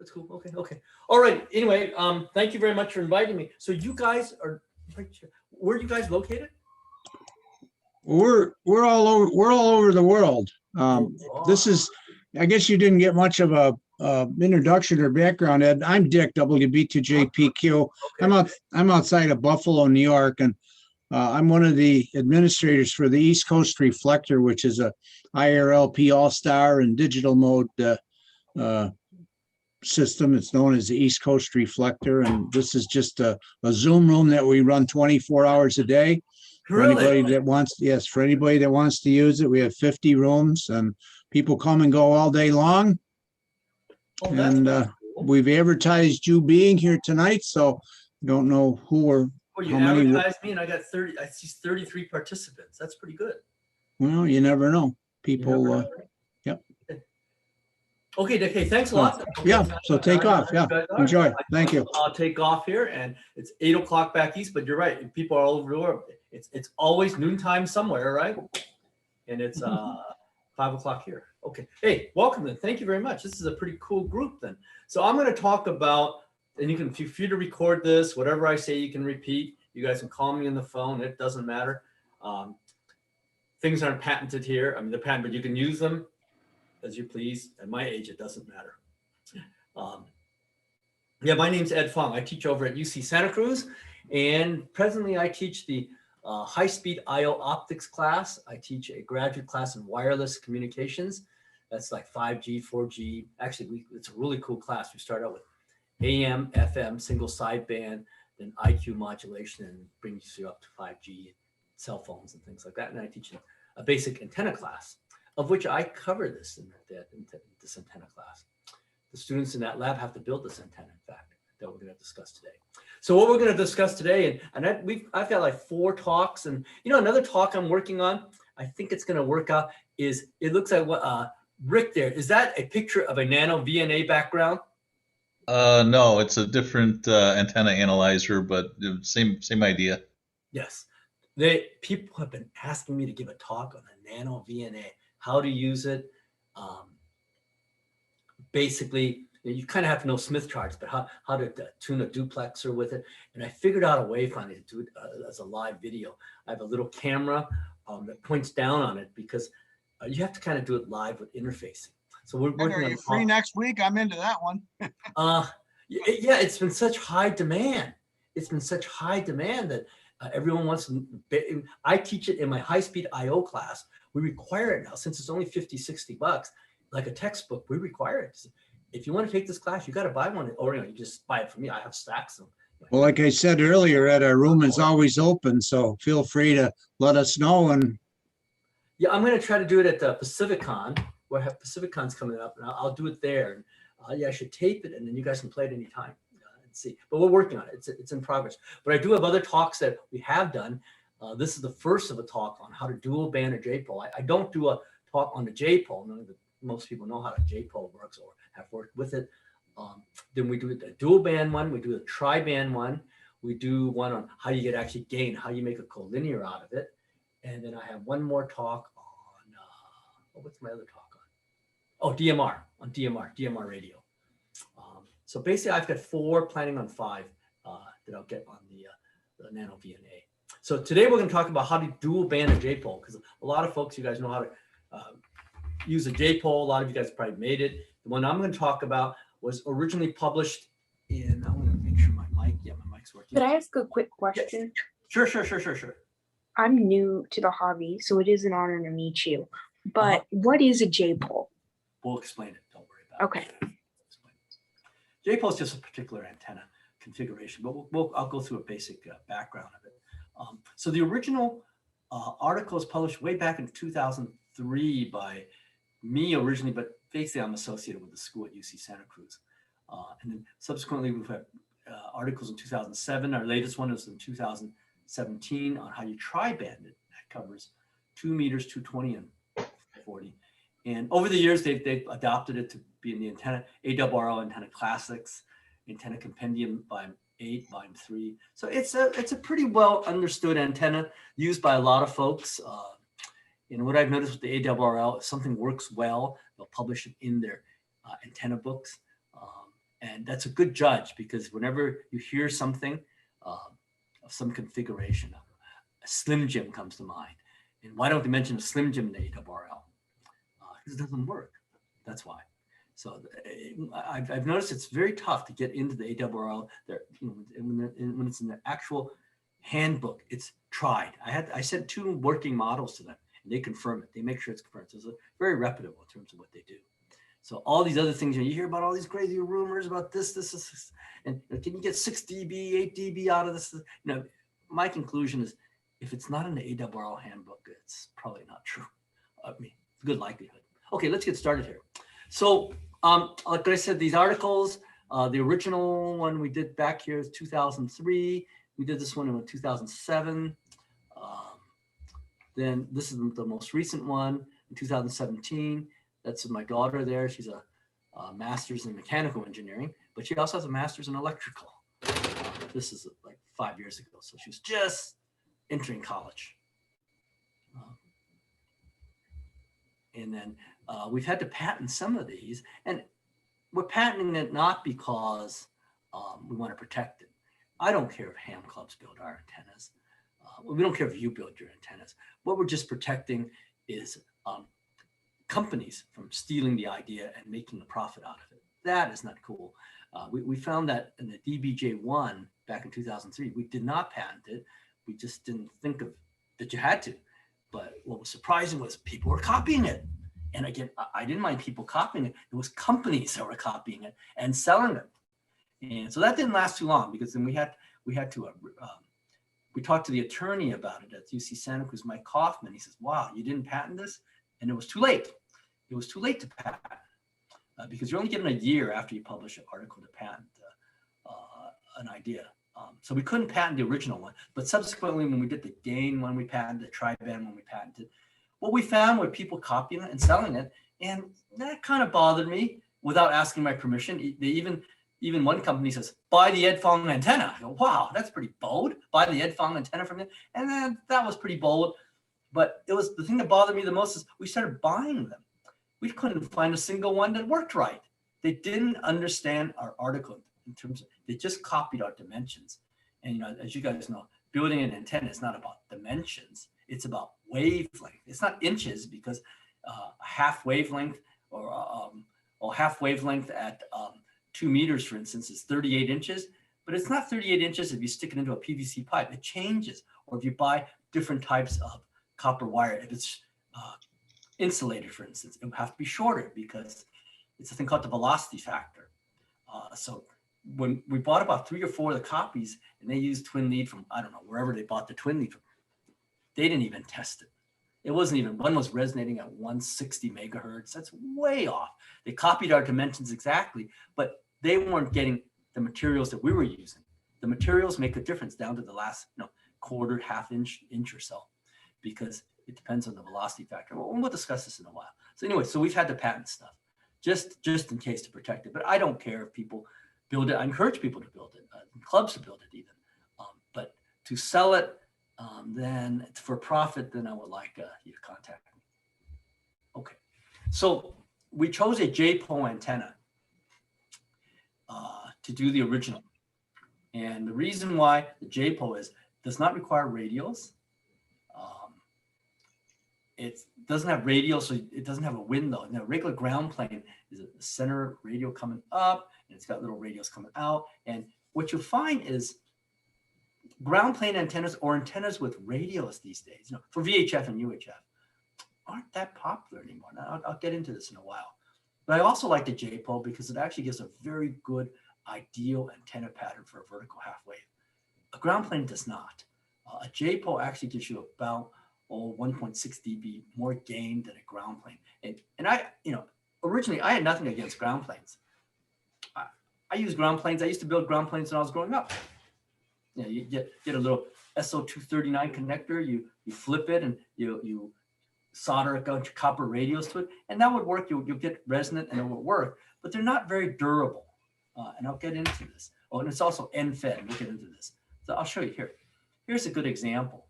That's cool. Okay. Okay. All right. Anyway, thank you very much for inviting me. So you guys are, where are you guys located? We're all over the world. This is, I guess you didn't get much of a introduction or background, Ed. I'm Dick, WB6IQH. Okay. I'm outside of Buffalo, New York, and I'm one of the administrators for the East Coast Reflector, which is a IRLP All-Star and digital mode system. It's known as the East Coast Reflector, and this is just a Zoom room that we run 24 hours a day. For anybody that wants, yes, for anybody that wants to use it, we have 50 rooms, and people come and go all day long. Oh, and cool. We've advertised you being here tonight, so don't know who or well, you how many. Advertised me, and I got 30. I see 33 participants. That's pretty good. Well, you never know. People. Yep. Okay, okay. Thanks a lot. Okay, yeah. So take off. Yeah. Enjoy. Thank you. I'll take off here, and it's 8 o'clock back east. But you're right. People are all over the world. It's always noontime somewhere, right? And it's 5 o'clock here. Okay. Hey, welcome then. Thank you very much. This is a pretty cool group then. So I'm going to talk about, and you can feel free to record this. Whatever I say, you can repeat. You guys can call me on the phone. It doesn't matter. Things aren't patented here. I mean, they're patented, but you can use them as you please. At my age, it doesn't matter. Yeah, my name's Ed Fong. I teach over at UC Santa Cruz, and presently I teach the high-speed I/O optics class. I teach a graduate class in wireless communications. That's like 5G, 4G. Actually, it's a really cool class. We start out with AM, FM, single sideband, then IQ modulation, and brings you up to 5G, cell phones, and things like that. And I teach a basic antenna class, of which I cover this in this antenna class. The students in that lab have to build this antenna, in fact, that we're going to discuss today. So what we're going to discuss today, and I've got like 4 talks, and another talk I'm working on, I think it's going to work out, is it looks like what Rick there, is that a picture of a nano VNA background? No, it's a different antenna analyzer, but same idea. Yes. People have been asking me to give a talk on the nano VNA, how to use it. Basically, you kind of have to know Smith charts, but how to tune a duplexer with it. And I figured out a way finally to do it as a live video. I have a little camera that points down on it, because you have to kind of do it live with interfacing. So we're working on free next week. I'm into that one. yeah, it's been such high demand. It's been such high demand that everyone wants to. I teach it in my high-speed I/O class. We require it now, since it's only 50, 60 bucks, like a textbook. We require it. If you want to take this class, you got to buy one, or you just buy it from me. I have stacks of them. Well, like I said earlier, Ed, our room is always open, so feel free to let us know. And yeah, I'm going to try to do it at the PacificCon. We'll have PacificCon's coming up, and I'll do it there. And yeah, I should tape it, and then you guys can play it anytime and see. But we're working on it. It's in progress. But I do have other talks that we have done. This is the first of a talk on how to dual band a J-pole. I don't do a talk on the J-pole. Most people know how a J-pole works or have worked with it. Then we do the dual band one. We do the tri-band one. We do one on how you get actually gain, how you make a collinear out of it. And then I have one more talk on, what's my other talk on? Oh, DMR, on DMR radio. So basically I've got 4, planning on 5 that I'll get on the nano VNA. So today we're going to talk about how to dual band a J-pole, because a lot of folks, you guys know how to use a J-pole. A lot of you guys probably made it. The one I'm going to talk about was originally published in, I want to make sure my mic's working. Could I ask a quick question? Yes. Sure. I'm new to the hobby, so it is an honor to meet you. But what is a J-pole? We'll explain it. Don't worry about it. Okay. J-pole is just a particular antenna configuration, but I'll go through a basic background of it. So the original article was published way back in 2003 by me originally, but basically I'm associated with the school at UC Santa Cruz. And then subsequently we've had articles in 2007. Our latest one is in 2017 on how you tri-band it. That covers 2 meters, 220 and 40. And over the years, they've adopted it to be in the antenna, ARRL Antenna Classics, Antenna Compendium Volume 8, Volume 3. So it's a pretty well understood antenna used by a lot of folks. And what I've noticed with the ARRL, if something works well, they'll publish it in their antenna books. And that's a good judge, because whenever you hear something of some configuration, a Slim Jim comes to mind. And why don't they mention a Slim Jim in the ARRL? Because it doesn't work. That's why. So I've noticed it's very tough to get into the ARRL. There, when it's in the actual handbook, it's tried. I sent 2 working models to them, and they confirm it. They make sure it's confirmed. So it's very reputable in terms of what they do. So all these other things, you hear about all these crazy rumors about this, and can you get 6 dB, 8 dB out of this? My conclusion is, if it's not in the ARRL handbook, it's probably not true. I mean, good likelihood. Okay, let's get started here. So, like I said, these articles, the original one we did back here is 2003. We did this one in 2007. Then this is the most recent one in 2017. That's with my daughter there. She's a master's in mechanical engineering, but she also has a master's in electrical. This is like 5 years ago. So she was just entering college. And then we've had to patent some of these, and we're patenting it not because we want to protect it. I don't care if ham clubs build our antennas. We don't care if you build your antennas. What we're just protecting is companies from stealing the idea and making a profit out of it. That is not cool. We found that in the DBJ1 back in 2003, we did not patent it. We just didn't think of that you had to. But what was surprising was people were copying it. And again, I didn't mind people copying it. It was companies that were copying it and selling it. And so that didn't last too long, because then we had to we talked to the attorney about it at UC Santa Cruz, Mike Kaufman. He says, wow, you didn't patent this? And it was too late. It was too late to patent, because you're only given a year after you publish an article to patent an idea. So we couldn't patent the original one, but subsequently when we did the gain one, we patented the tri-band one, we patented. What we found were people copying it and selling it, and that kind of bothered me without asking my permission. They even one company says, buy the Ed Fong antenna. I go, wow, that's pretty bold. Buy the Ed Fong antenna from them. And then that was pretty bold. But it was the thing that bothered me the most is we started buying them. We couldn't find a single one that worked right. They didn't understand our article in terms of, they just copied our dimensions. And as you guys know, building an antenna is not about dimensions. It's about wavelength. It's not inches, because half wavelength or half wavelength at 2 meters, for instance, is 38 inches. But it's not 38 inches if you stick it into a PVC pipe. It changes. Or if you buy different types of copper wire, if it's insulated, for instance, it would have to be shorter, because it's a thing called the velocity factor. So when we bought about 3 or 4 of the copies, and they used twin lead from, I don't know, wherever they bought the twin lead from, they didn't even test it. It wasn't even, one was resonating at 160 megahertz. That's way off. They copied our dimensions exactly, but they weren't getting the materials that we were using. The materials make a difference down to the last quarter, half inch or so, because it depends on the velocity factor. Well, we'll discuss this in a while. So anyway, so we've had to patent stuff just in case to protect it. But I don't care if people build it. I encourage people to build it, clubs to build it even. But to sell it, then for profit, then I would like you to contact me. Okay, so we chose a JPO antenna to do the original. And the reason why the JPO is, does not require radials. It doesn't have radial, so it doesn't have a window. And a regular ground plane is a center radial coming up, and it's got little radials coming out. And what you'll find is ground plane antennas or antennas with radials these days, for VHF and UHF, aren't that popular anymore. Now, I'll get into this in a while. But I also like the JPO because it actually gives a very good ideal antenna pattern for a vertical half wave. A ground plane does not. A JPO actually gives you about 1.6 dB more gain than a ground plane. And I, originally I had nothing against ground planes. I use ground planes. I used to build ground planes when I was growing up. You get a little SO239 connector. You flip it and you solder a bunch of copper radials to it, and that would work. You'll get resonant and it will work, but they're not very durable. And I'll get into this. Oh, and it's also end-fed. We'll get into this. So I'll show you here. Here's a good example.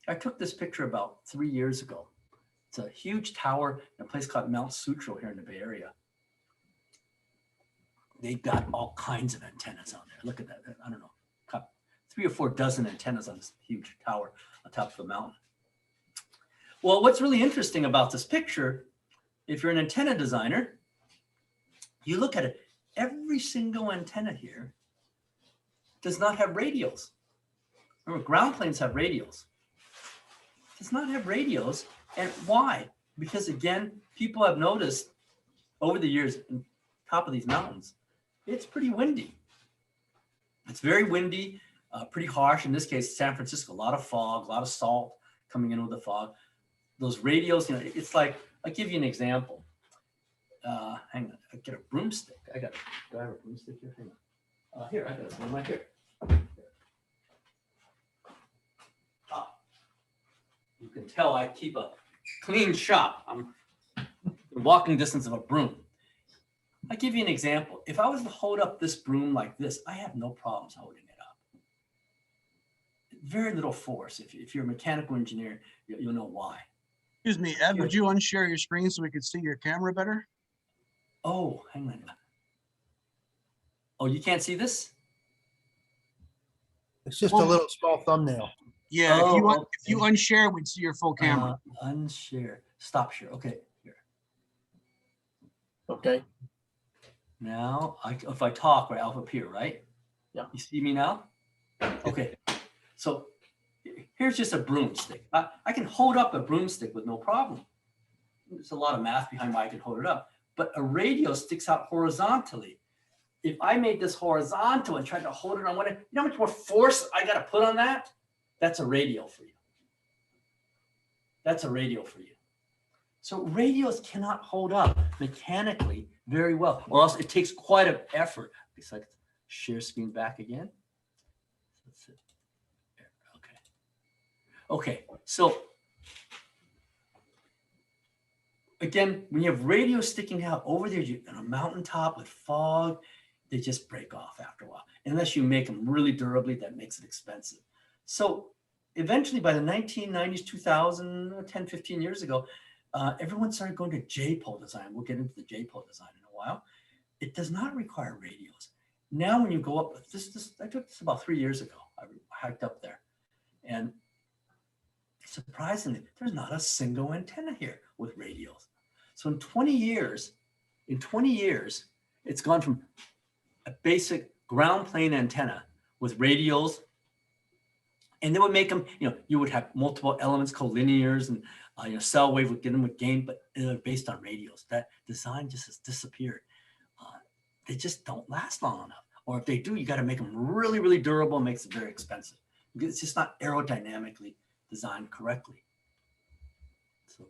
I took this picture about 3 years ago. It's a huge tower in a place called Mount Sutro here in the Bay Area. they've got all kinds of antennas on there. Look at that. I don't know, 3 or 4 dozen antennas on this huge tower on top of the mountain. Well, what's really interesting about this picture, if you're an antenna designer, you look at it, every single antenna here does not have radios. Remember, ground planes have radios. It does not have radios. And why? Because again, people have noticed over the years on top of these mountains, it's pretty windy. It's very windy, pretty harsh. In this case, San Francisco, a lot of fog, a lot of salt coming in with the fog. Those radios, you know, it's like, I'll give you an example. Hang on, I get a broomstick. Do I have a broomstick here? Hang on. Here, I got one right here. You can tell I keep a clean shop. I'm in walking distance of a broom. I'll give you an example. If I was to hold up this broom like this, I have no problems holding it up. Very little force. If you're a mechanical engineer, you'll know why. Excuse me, Ed, would you unshare your screen so we could see your camera better? Oh, hang on. Oh, you can't see this? It's just a little small thumbnail. Yeah, Oh, if you unshare, we'd see your full camera. Unshare. Stop share. Okay. Here. Okay. Now, if I talk, right, I'll appear, right? Yeah. You see me now? Okay. So here's just a broomstick. I can hold up a broomstick with no problem. There's a lot of math behind why I can hold it up. But a radio sticks out horizontally. If I made this horizontal and tried to hold it on one end, you know how much more force I got to put on that? That's a radio for you. That's a radio for you. So radios cannot hold up mechanically very well, or else it takes quite an effort. So I can share screen back again. That's it. There. Okay. Okay. So again, when you have radios sticking out over there on a mountaintop with fog, they just break off after a while. Unless you make them really durably, that makes it expensive. So eventually by the 1990s, 2000, 10, 15 years ago, everyone started going to J-pole design. We'll get into the J-pole design in a while. It does not require radios. Now when you go up, I took this about 3 years ago. I hiked up there. And surprisingly, there's not a single antenna here with radios. So in 20 years, it's gone from a basic ground plane antenna with radios, and they would make them, you would have multiple elements, collinears, and cell wave would get them with gain, but they're based on radios. That design just has disappeared. They just don't last long enough. Or if they do, you got to make them really, really durable. It makes it very expensive. It's just not aerodynamically designed correctly. So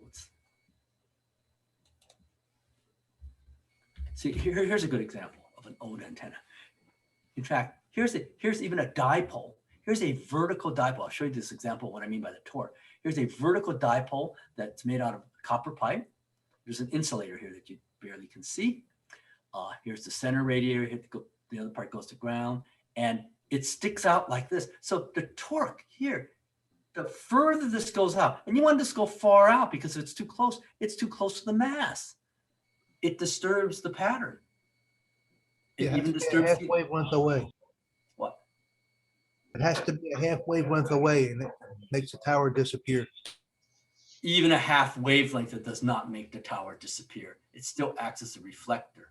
see, here's a good example of an old antenna. In fact, here's even a dipole. Here's a vertical dipole. I'll show you this example of what I mean by the torque. Here's a vertical dipole that's made out of copper pipe. There's an insulator here that you barely can see. Here's the center radiator. Here the other part goes to ground, and it sticks out like this. So the torque here, the further this goes out, and you want this to go far out because if it's too close to the mass. It disturbs the pattern. It even disturbs half wavelength away. What? It has to be a half wavelength away, and it makes the tower disappear. Even a half wavelength, that does not make the tower disappear. It still acts as a reflector.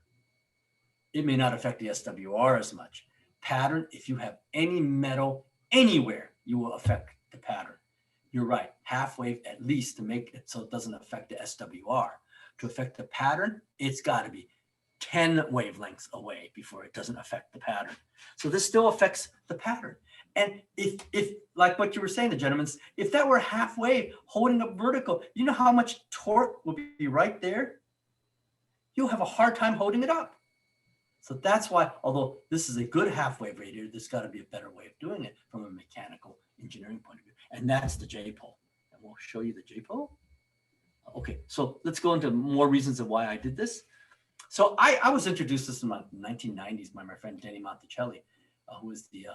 It may not affect the SWR as much. Pattern, if you have any metal anywhere, you will affect the pattern. You're right, half wave at least to make it so it doesn't affect the SWR. To affect the pattern, it's got to be 10 wavelengths away before it doesn't affect the pattern. So this still affects the pattern. And if like what you were saying, the gentlemen, if that were half wave holding up vertical, you know how much torque will be right there? You'll have a hard time holding it up. So that's why, although this is a good half wave radiator, there's got to be a better way of doing it from a mechanical engineering point of view. And that's the J-pole. And we'll show you the J-pole. Okay, so let's go into more reasons of why I did this. So I was introduced to this in the 1990s by my friend Danny Monticelli, who was the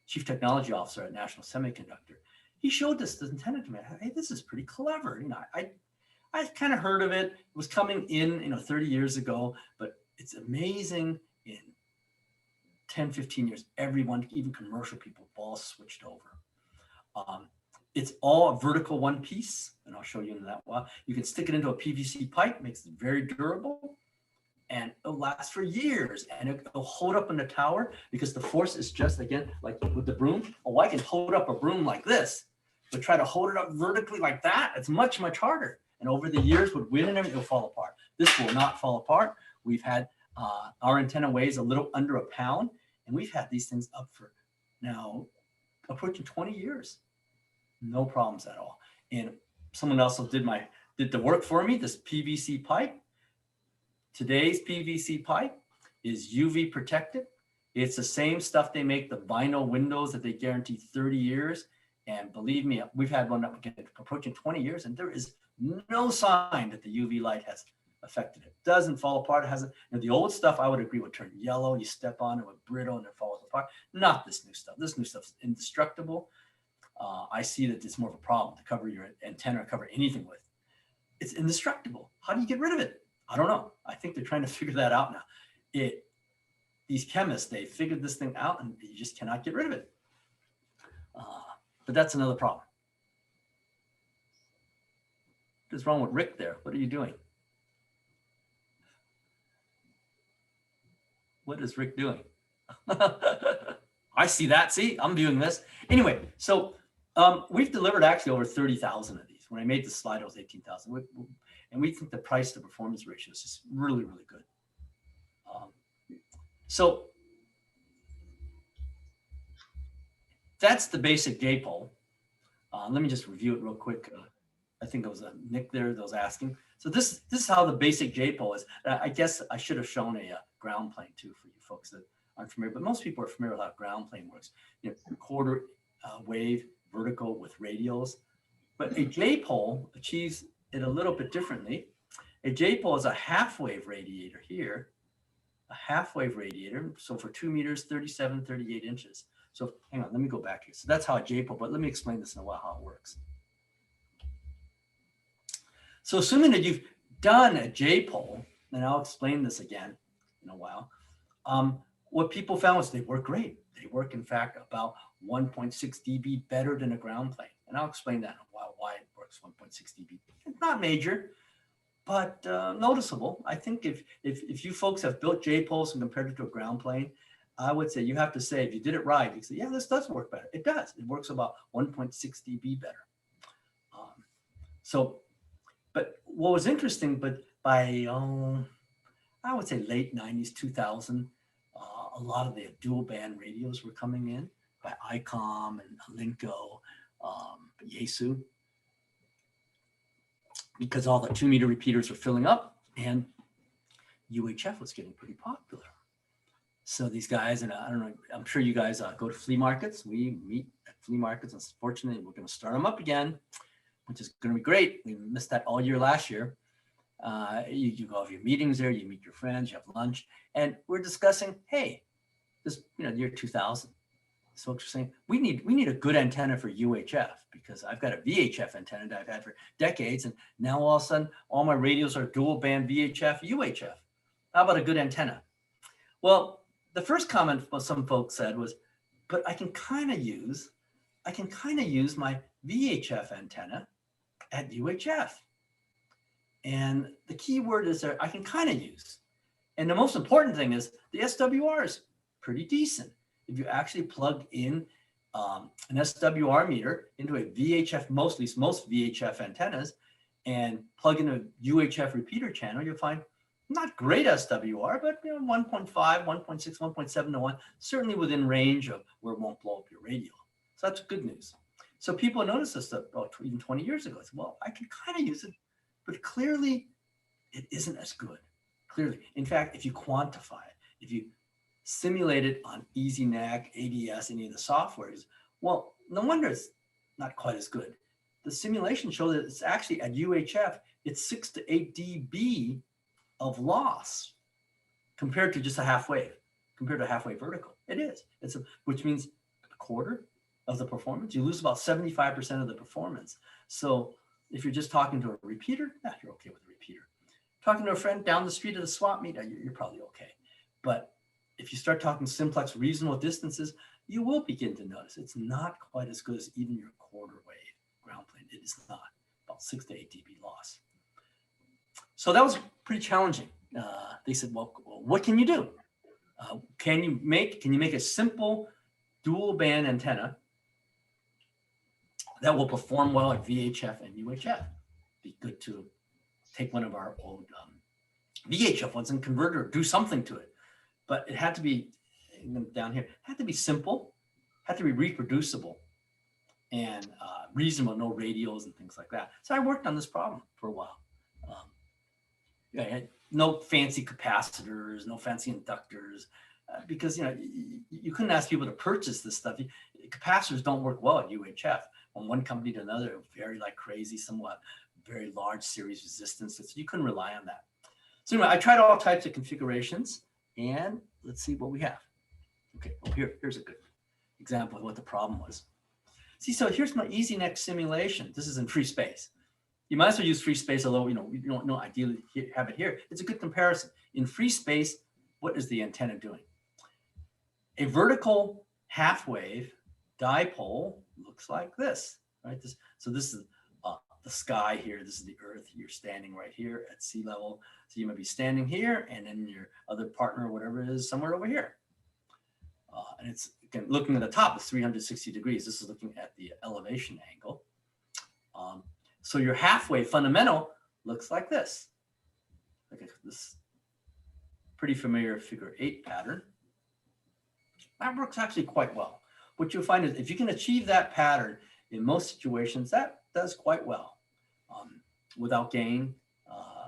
chief technology officer at National Semiconductor. He showed this antenna to me. Hey, this is pretty clever. I kind of heard of it. It was coming in, 30 years ago, but it's amazing in 10, 15 years, everyone, even commercial people, all switched over. It's all a vertical one piece, and I'll show you in that while. You can stick it into a PVC pipe, makes it very durable, and it'll last for years, and it'll hold up in the tower because the force is just, again, like with the broom. Oh, I can hold up a broom like this, but try to hold it up vertically like that, it's much, much harder. And over the years with wind and everything, it'll fall apart. This will not fall apart. We've had, our antenna weighs a little under a pound, and we've had these things up for now approaching 20 years. No problems at all. And someone else did the work for me, this PVC pipe. Today's PVC pipe is UV protected. It's the same stuff they make the vinyl windows that they guarantee 30 years. And believe me, we've had one approaching 20 years, and there is no sign that the UV light has affected it. Doesn't fall apart. It hasn't. You know, the old stuff I would agree would turn yellow. You step on it with brittle and it falls apart. Not this new stuff. This new stuff is indestructible. I see that it's more of a problem to cover your antenna or cover anything with. It's indestructible. How do you get rid of it? I don't know. I think they're trying to figure that out now. These chemists, they figured this thing out, and you just cannot get rid of it. But that's another problem. What's wrong with Rick there? What are you doing? What is Rick doing? I see that. See, I'm viewing this. Anyway, so we've delivered actually over 30,000 of these. When I made the slide, it was 18,000. And we think the price to performance ratio is just really, really good. So that's the basic J-pole. Let me just review it real quick. I think it was Nick there that was asking. So this is how the basic J-pole is. I guess I should have shown a ground plane too for you folks that aren't familiar, but most people are familiar with how ground plane works. You know, quarter wave, vertical with radials. But a J-pole achieves it a little bit differently. A J-pole is a half-wave radiator here, a half-wave radiator. So for 2 meters, 37, 38 inches. So hang on, let me go back here. So that's how a J-pole, but let me explain this in a while how it works. So assuming that you've done a J-pole, and I'll explain this again in a while, what people found was they work great. They work, in fact, about 1.6 dB better than a ground plane. And I'll explain that in a while, why it works 1.6 dB. It's not major, but noticeable. I think if you folks have built J-poles and compared it to a ground plane, I would say you have to say, if you did it right, you say, yeah, this does work better. It does. It works about 1.6 dB better. But what was interesting, but by, I would say late 90s, 2000, a lot of the dual band radios were coming in by ICOM and Linko, Yaesu, because all the 2 meter repeaters were filling up and UHF was getting pretty popular. So these guys, and I don't know, I'm sure you guys go to flea markets. We meet at flea markets, and fortunately, we're going to start them up again, which is going to be great. We missed that all year last year. You go have your meetings there, you meet your friends, you have lunch, and we're discussing, hey, this, year 2000. So folks are saying we need a good antenna for UHF, because I've got a VHF antenna that I've had for decades, and now all of a sudden all my radios are dual band VHF, UHF. How about a good antenna? Well, the first comment some folks said was, but I can kind of use my VHF antenna at UHF. And the key word is there, I can kind of use. And the most important thing is the SWR is pretty decent. If you actually plug in an SWR meter into a VHF, most VHF antennas, and plug in a UHF repeater channel, you'll find not great SWR, but 1.5, 1.6, 1.7 to 1, certainly within range of where it won't blow up your radio. So that's good news. So people noticed this stuff even 20 years ago. It's, well, I can kind of use it, but clearly it isn't as good. Clearly. In fact, if you quantify it, if you simulate it on EasyNAC, ADS, any of the softwares, well, no wonder it's not quite as good. The simulation shows that it's actually at UHF, it's 6 to 8 dB of loss compared to just a half wave, compared to a half wave vertical. It is. Which means a quarter of the performance. You lose about 75% of the performance. So if you're just talking to a repeater, you're okay with a repeater. Talking to a friend down the street at a swap meet, you're probably okay. But if you start talking simplex reasonable distances, you will begin to notice it's not quite as good as even your quarter wave ground plane. It is not, about 6 to 8 dB loss. So that was pretty challenging. They said, well, what can you do? Can you make a simple dual band antenna that will perform well at VHF and UHF? Be good to take one of our old VHF ones and convert it or do something to it. But it had to be, down here, it had to be simple, had to be reproducible, and reasonable, no radials and things like that. So I worked on this problem for a while. I had no fancy capacitors, no fancy inductors, because you couldn't ask people to purchase this stuff. Capacitors don't work well at UHF. From one company to another, vary like crazy, somewhat very large series resistances. So you couldn't rely on that. So anyway, I tried all types of configurations, and let's see what we have. Okay, well, here's a good example of what the problem was. See, so here's my EasyNet simulation. This is in free space. You might as well use free space, although you don't ideally have it here. It's a good comparison. In free space, what is the antenna doing? A vertical half wave dipole looks like this, right? So this is the sky here. This is the Earth. You're standing right here at sea level. So you might be standing here, and then your other partner, whatever it is, somewhere over here. And it's, again, looking at the top, it's 360 degrees. This is looking at the elevation angle. So your half wave fundamental looks like this. Okay, this pretty familiar figure 8 pattern. That works actually quite well. What you'll find is if you can achieve that pattern in most situations, that does quite well without gain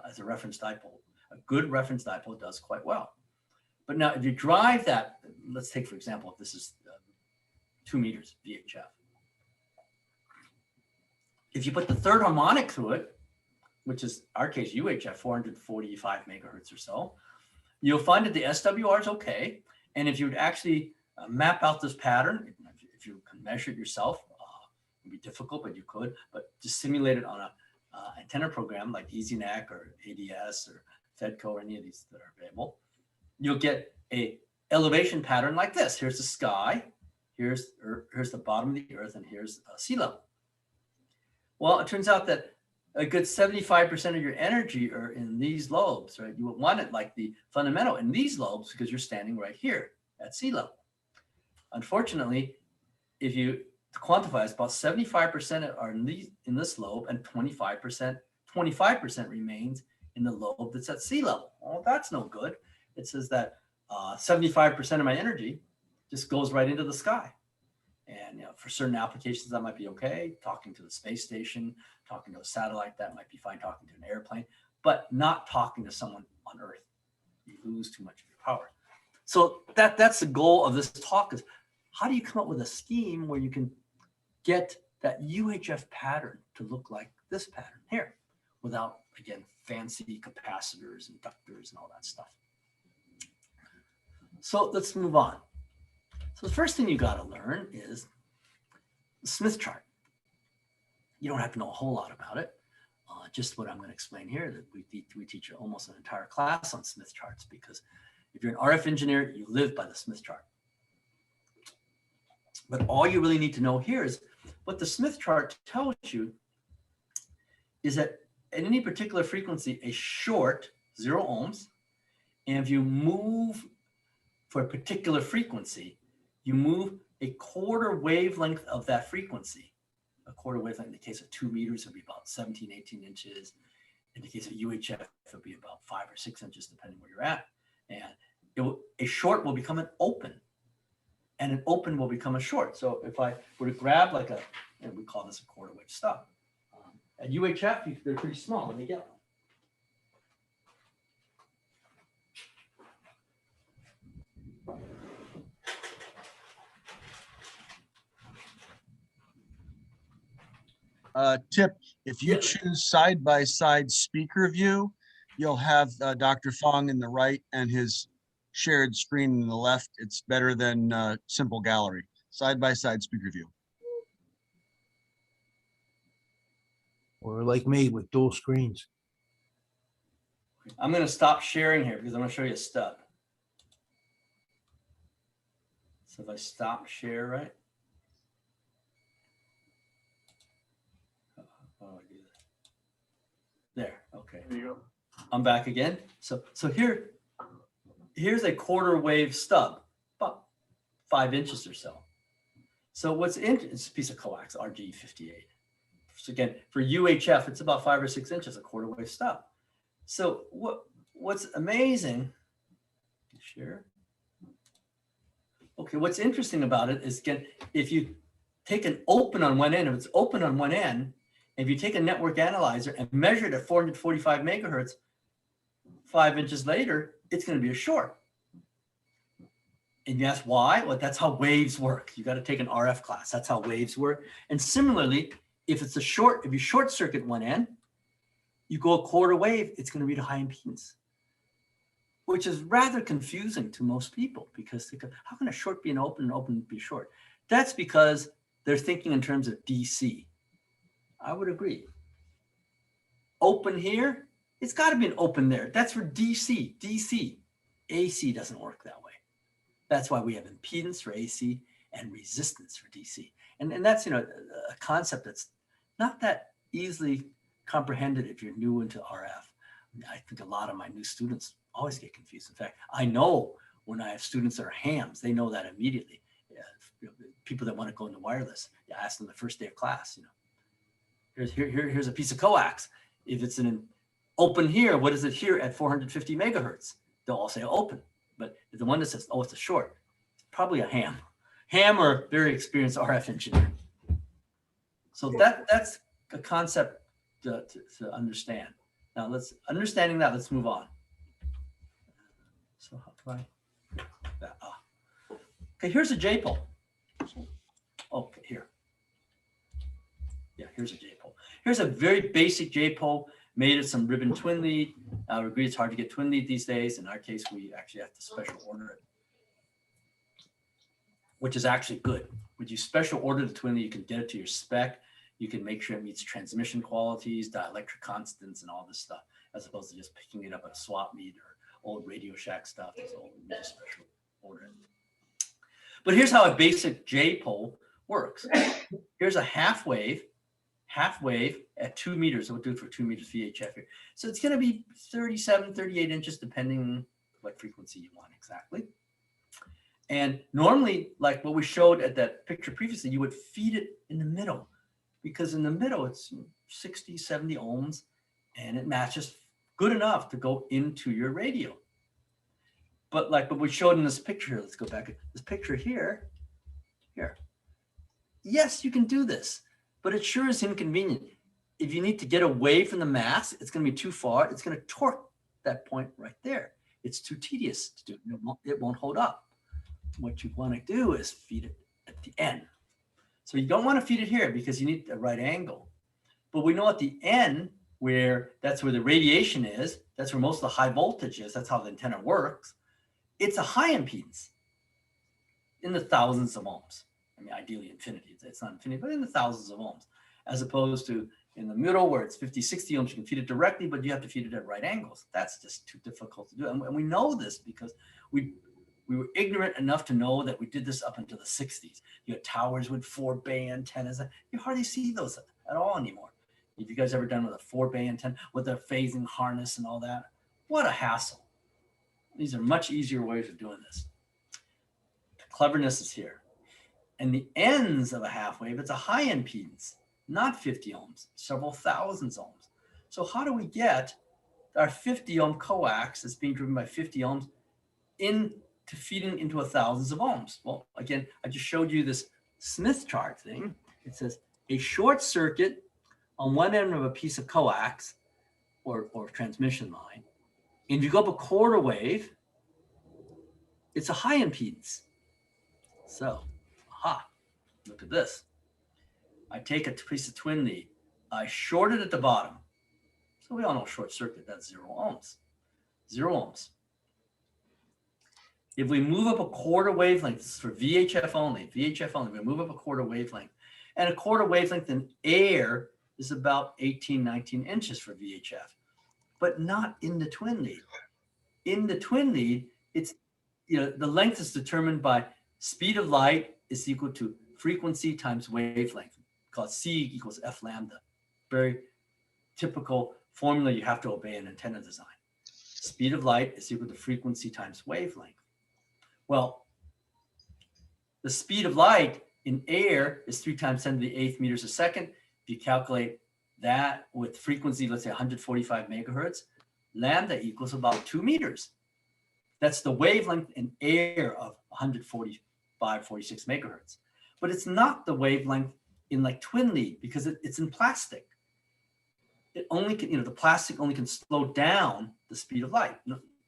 as a reference dipole. A good reference dipole does quite well. But now if you drive that, let's take, for example, if this is 2 meters VHF. If you put the third harmonic through it, which is our case UHF, 445 megahertz or so, you'll find that the SWR is okay. And if you would actually map out this pattern, if you can measure it yourself, it'd be difficult, but you could, but just simulate it on a antenna program like EasyNet or ADS or Fedco or any of these that are available, you'll get a elevation pattern like this. Here's the sky, here's the bottom of the Earth, and here's sea level. Well, it turns out that a good 75% of your energy are in these lobes, right? You would want it like the fundamental in these lobes because you're standing right here at sea level. Unfortunately, if you quantify, it's about 75% are in this lobe, and 25% remains in the lobe that's at sea level. Well, that's no good. It says that 75% of my energy just goes right into the sky. And for certain applications, that might be okay. Talking to the space station, talking to a satellite, that might be fine. Talking to an airplane, but not talking to someone on Earth. You lose too much of your power. So that's the goal of this talk, is how do you come up with a scheme where you can get that UHF pattern to look like this pattern here without, again, fancy capacitors, inductors, and all that stuff. So let's move on. So the first thing you got to learn is the Smith chart. You don't have to know a whole lot about it. Just what I'm going to explain here, that we teach almost an entire class on Smith charts, because if you're an RF engineer, you live by the Smith chart. But all you really need to know here is what the Smith chart tells you is that at any particular frequency, a short, 0 ohms, and if you move for a particular frequency, you move a quarter wavelength of that frequency. A quarter wavelength in the case of 2 meters would be about 17, 18 inches. In the case of UHF, it would be about 5 or 6 inches, depending where you're at. And a short will become an open, and an open will become a short. So if I were to grab like and we call this a quarter wave stub. At UHF, they're pretty small. Let me get one. Tip, if you choose side-by-side speaker view, you'll have Dr. Fong in the right and his shared screen in the left. It's better than simple gallery. Side-by-side speaker view. Or like me with dual screens. I'm going to stop sharing here because I'm going to show you a stub. So if I stop share, right? How do I do that? There, okay. There you go. I'm back again. So here's a quarter wave stub, about 5 inches or so. So what's in it's a piece of coax, RG58. So again, for UHF, it's about 5 or 6 inches, a quarter wave stub. So what's amazing, share. Okay, what's interesting about it is, again, if you take an open on one end, if it's open on one end, if you take a network analyzer and measure it at 445 megahertz, 5 inches later, it's going to be a short. And you ask why? Well, that's how waves work. You got to take an RF class. That's how waves work. And similarly, if it's a short, if you short circuit one end, you go a quarter wave, it's going to read a high impedance, which is rather confusing to most people because they go, how can a short be an open and open be short? That's because they're thinking in terms of DC. I would agree. Open here, it's got to be an open there. That's for DC. DC. AC doesn't work that way. That's why we have impedance for AC and resistance for DC. And that's, a concept that's not that easily comprehended if you're new into RF. I think a lot of my new students always get confused. In fact, I know when I have students that are hams, they know that immediately. Yeah, people that want to go into wireless, you ask them the first day of class, here's a piece of coax. If it's an open here, what is it here at 450 megahertz? They'll all say open. But the one that says, oh, it's a short, it's probably a ham or very experienced RF engineer. So that's a concept to understand. Now understanding that, let's move on. So how do I, okay, here's a J-pole. Okay, here. Yeah, here's a J-pole. Here's a very basic J-pole made of some ribbon twin lead. I would agree it's hard to get twin lead these days. In our case, we actually have to special order it, which is actually good. When you special order the twin lead, you can get it to your spec. You can make sure it meets transmission qualities, dielectric constants, and all this stuff, as opposed to just picking it up at a swap meet or old Radio Shack stuff. So you just special order it. But here's how a basic J-pole works. Here's a half wave at 2 meters. So we'll do it for 2 meters VHF here. So it's going to be 37, 38 inches, depending what frequency you want exactly. And normally, like what we showed at that picture previously, you would feed it in the middle, because in the middle, it's 60, 70 ohms, and it matches good enough to go into your radio. But like what we showed in this picture here, let's go back. This picture here. Yes, you can do this, but it sure is inconvenient. If you need to get away from the mass, it's going to be too far. It's going to torque that point right there. It's too tedious to do. It won't hold up. What you want to do is feed it at the end. So you don't want to feed it here because you need the right angle. But we know at the end, that's where the radiation is, that's where most of the high voltage is, that's how the antenna works. It's a high impedance in the thousands of ohms. I mean, ideally infinity. It's not infinity, but in the thousands of ohms, as opposed to in the middle where it's 50, 60 ohms, you can feed it directly, but you have to feed it at right angles. That's just too difficult to do. And we know this because we were ignorant enough to know that we did this up until the 60s. You had towers with 4-bay antennas. You hardly see those at all anymore. Have you guys ever done with a 4-bay antenna with the phasing harness and all that? What a hassle. These are much easier ways of doing this. The cleverness is here. And the ends of a half wave, it's a high impedance, not 50 ohms, several thousands ohms. So how do we get our 50 ohm coax that's being driven by 50 ohms into feeding into thousands of ohms? Well, again, I just showed you this Smith chart thing. It says a short circuit on one end of a piece of coax or transmission line. And if you go up a quarter wave, it's a high impedance. So, look at this. I take a piece of twin lead. I short it at the bottom. So we all know short circuit, that's 0 ohms. 0 ohms. If we move up a quarter wavelength, this is for VHF only, we move up a quarter wavelength. And a quarter wavelength in air is about 18, 19 inches for VHF, but not in the twin lead. In the twin lead, it's, the length is determined by Speed of light is equal to frequency times wavelength, called C equals F lambda. Very typical formula you have to obey in antenna design. Speed of light is equal to frequency times wavelength. Well, the speed of light in air is 3 times 10 to the 8th meters a second. If you calculate that with frequency, let's say 145 megahertz, lambda equals about 2 meters. That's the wavelength in air of 145, 46 megahertz. But it's not the wavelength in like twin lead because it's in plastic. It only can, the plastic only can slow down the speed of light.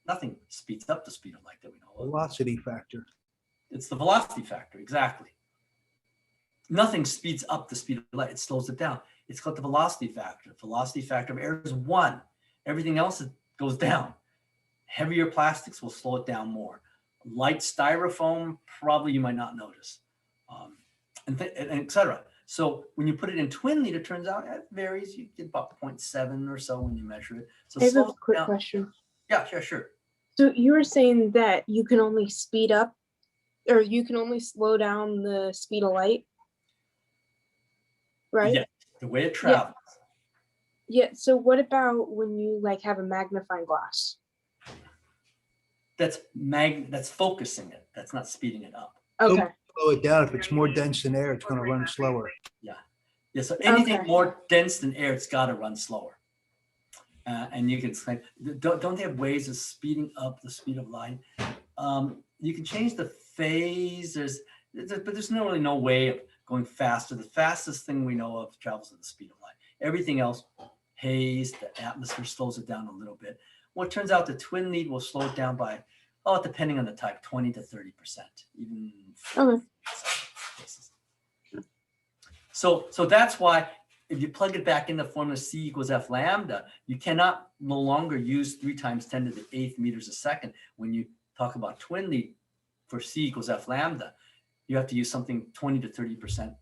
Nothing speeds up the speed of light that we know of. Velocity factor. It's the velocity factor, exactly. Nothing speeds up the speed of light, it slows it down. It's called the velocity factor. Velocity factor of air is 1. Everything else goes down. Heavier plastics will slow it down more. Light styrofoam, probably you might not notice, and et cetera. So when you put it in twin lead, it turns out it varies. You get about 0.7 or so when you measure it. So I have a slow quick down. question. Yeah, sure. So you were saying that you can only speed up, or you can only slow down the speed of light, right? Yeah, the way it travels. Yeah. So what about when you like have a magnifying glass? That's focusing it. That's not speeding it up. Okay. Slow it down. If it's more dense than air, it's going to run slower. Yeah, so anything Okay. more dense than air, it's got to run slower. And you can explain, don't they have ways of speeding up the speed of light? You can change the phase, but there's really no way of going faster. The fastest thing we know of travels at the speed of light. Everything else, haze, the atmosphere slows it down a little bit. Well, it turns out the twin lead will slow it down by, depending on the type, 20 to 30%, even. Okay. So that's why if you plug it back in the formula C equals F lambda, you cannot no longer use 3 times 10 to the 8th meters a second. When you talk about twin lead for C equals F lambda, you have to use something 20 to 30%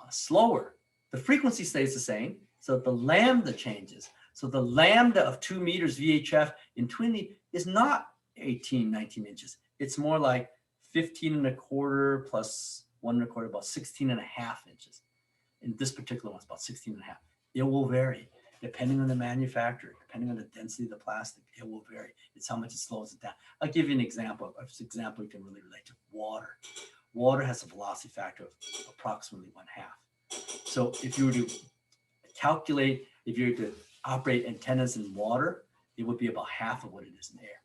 slower. The frequency stays the same, so the lambda changes. So the lambda of 2 meters VHF in twin lead is not 18, 19 inches. It's more like 15 and a quarter plus 1 and a quarter, about 16 and a half inches. In this particular one, it's about 16 and a half. It will vary depending on the manufacturer, depending on the density of the plastic. It will vary. It's how much it slows it down. I'll give you an example. This example you can really relate to water. Water has a velocity factor of approximately 1/2. So if you were to calculate, if you were to operate antennas in water, it would be about half of what it is in air.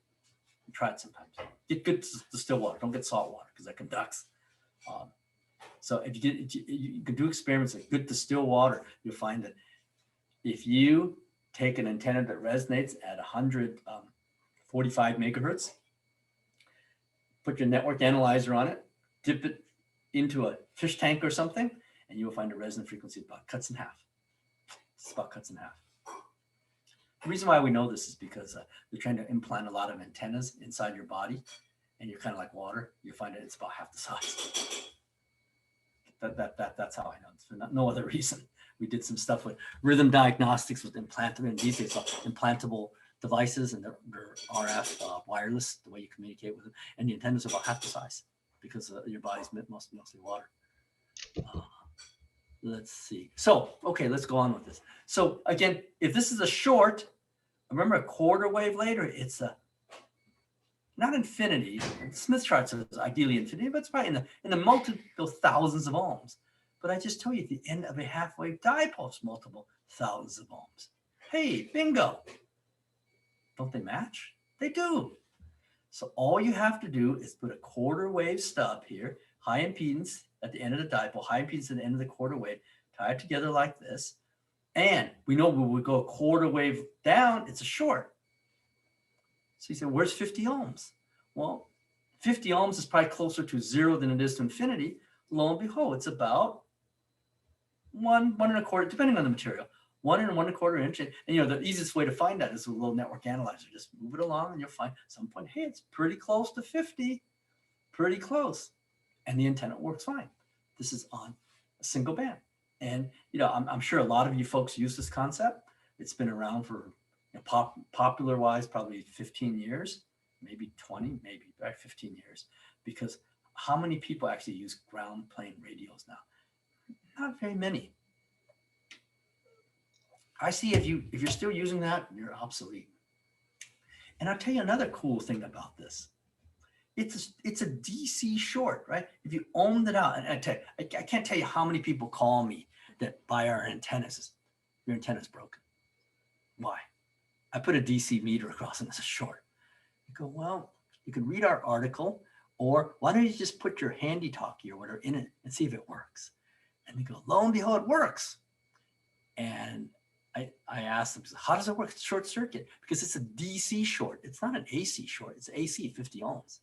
Try it sometimes. Get good distilled water. Don't get salt water because that conducts. So if you can do experiments with good distilled water, you'll find that if you take an antenna that resonates at 145 megahertz, put your network analyzer on it, dip it into a fish tank or something, and you will find a resonant frequency about cuts in half. It's about cuts in half. The reason why we know this is because they're trying to implant a lot of antennas inside your body, and you're kind of like water. You find that it's about half the size. That's how I know. It's for no other reason. We did some stuff with rhythm diagnostics with implantable, and these days implantable devices, and they're RF wireless, the way you communicate with them. And the antennas are about half the size because your body's mostly water. Let's see. So, okay, let's go on with this. So again, if this is a short, remember a quarter wave later, it's not infinity. Smith chart says ideally infinity, but it's probably in the multiple thousands of ohms. But I just told you at the end of a half-wave dipole is multiple thousands of ohms. Hey, bingo. Don't they match? They do. So all you have to do is put a quarter wave stub here, high impedance at the end of the dipole, high impedance at the end of the quarter wave, tie it together like this. And we know when we go a quarter wave down, it's a short. So you say, where's 50 ohms? Well, 50 ohms is probably closer to 0 than it is to infinity. Lo and behold, it's about 1 1/4, depending on the material, 1 and 1/4 inch. And the easiest way to find that is with a little network analyzer. Just move it along and you'll find at some point, hey, it's pretty close to 50, pretty close. And the antenna works fine. This is on a single band. And, I'm sure a lot of you folks use this concept. It's been around for popular wise, probably 15 years, maybe 20, maybe 15 years, because how many people actually use ground plane radios now? Not very many. I see if you're still using that, you're obsolete. And I'll tell you another cool thing about this. It's a DC short, right? If you owned it out, and I can't tell you how many people call me that buy our antennas. Your antenna's broken. Why? I put a DC meter across and it's a short. You go, well, you can read our article, or why don't you just put your handy talkie or whatever in it and see if it works? And they go, lo and behold, it works. And I asked them, how does it work? It's short circuit, because it's a DC short. It's not an AC short. It's AC 50 ohms.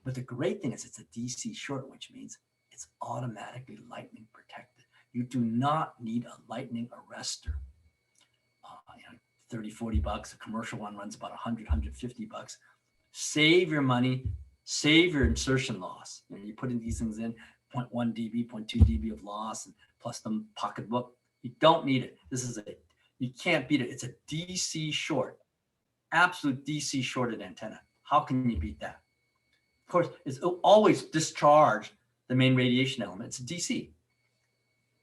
But the great thing is it's a DC short, which means it's automatically lightning protected. You do not need a lightning arrestor. 30, 40 bucks. A commercial one runs about 100, 150 bucks. Save your money, save your insertion loss. You're putting these things in 0.1 dB, 0.2 dB of loss, and plus the pocketbook. You don't need it. You can't beat it. It's a DC short, absolute DC shorted antenna. How can you beat that? Of course, it's always discharge the main radiation element. It's DC.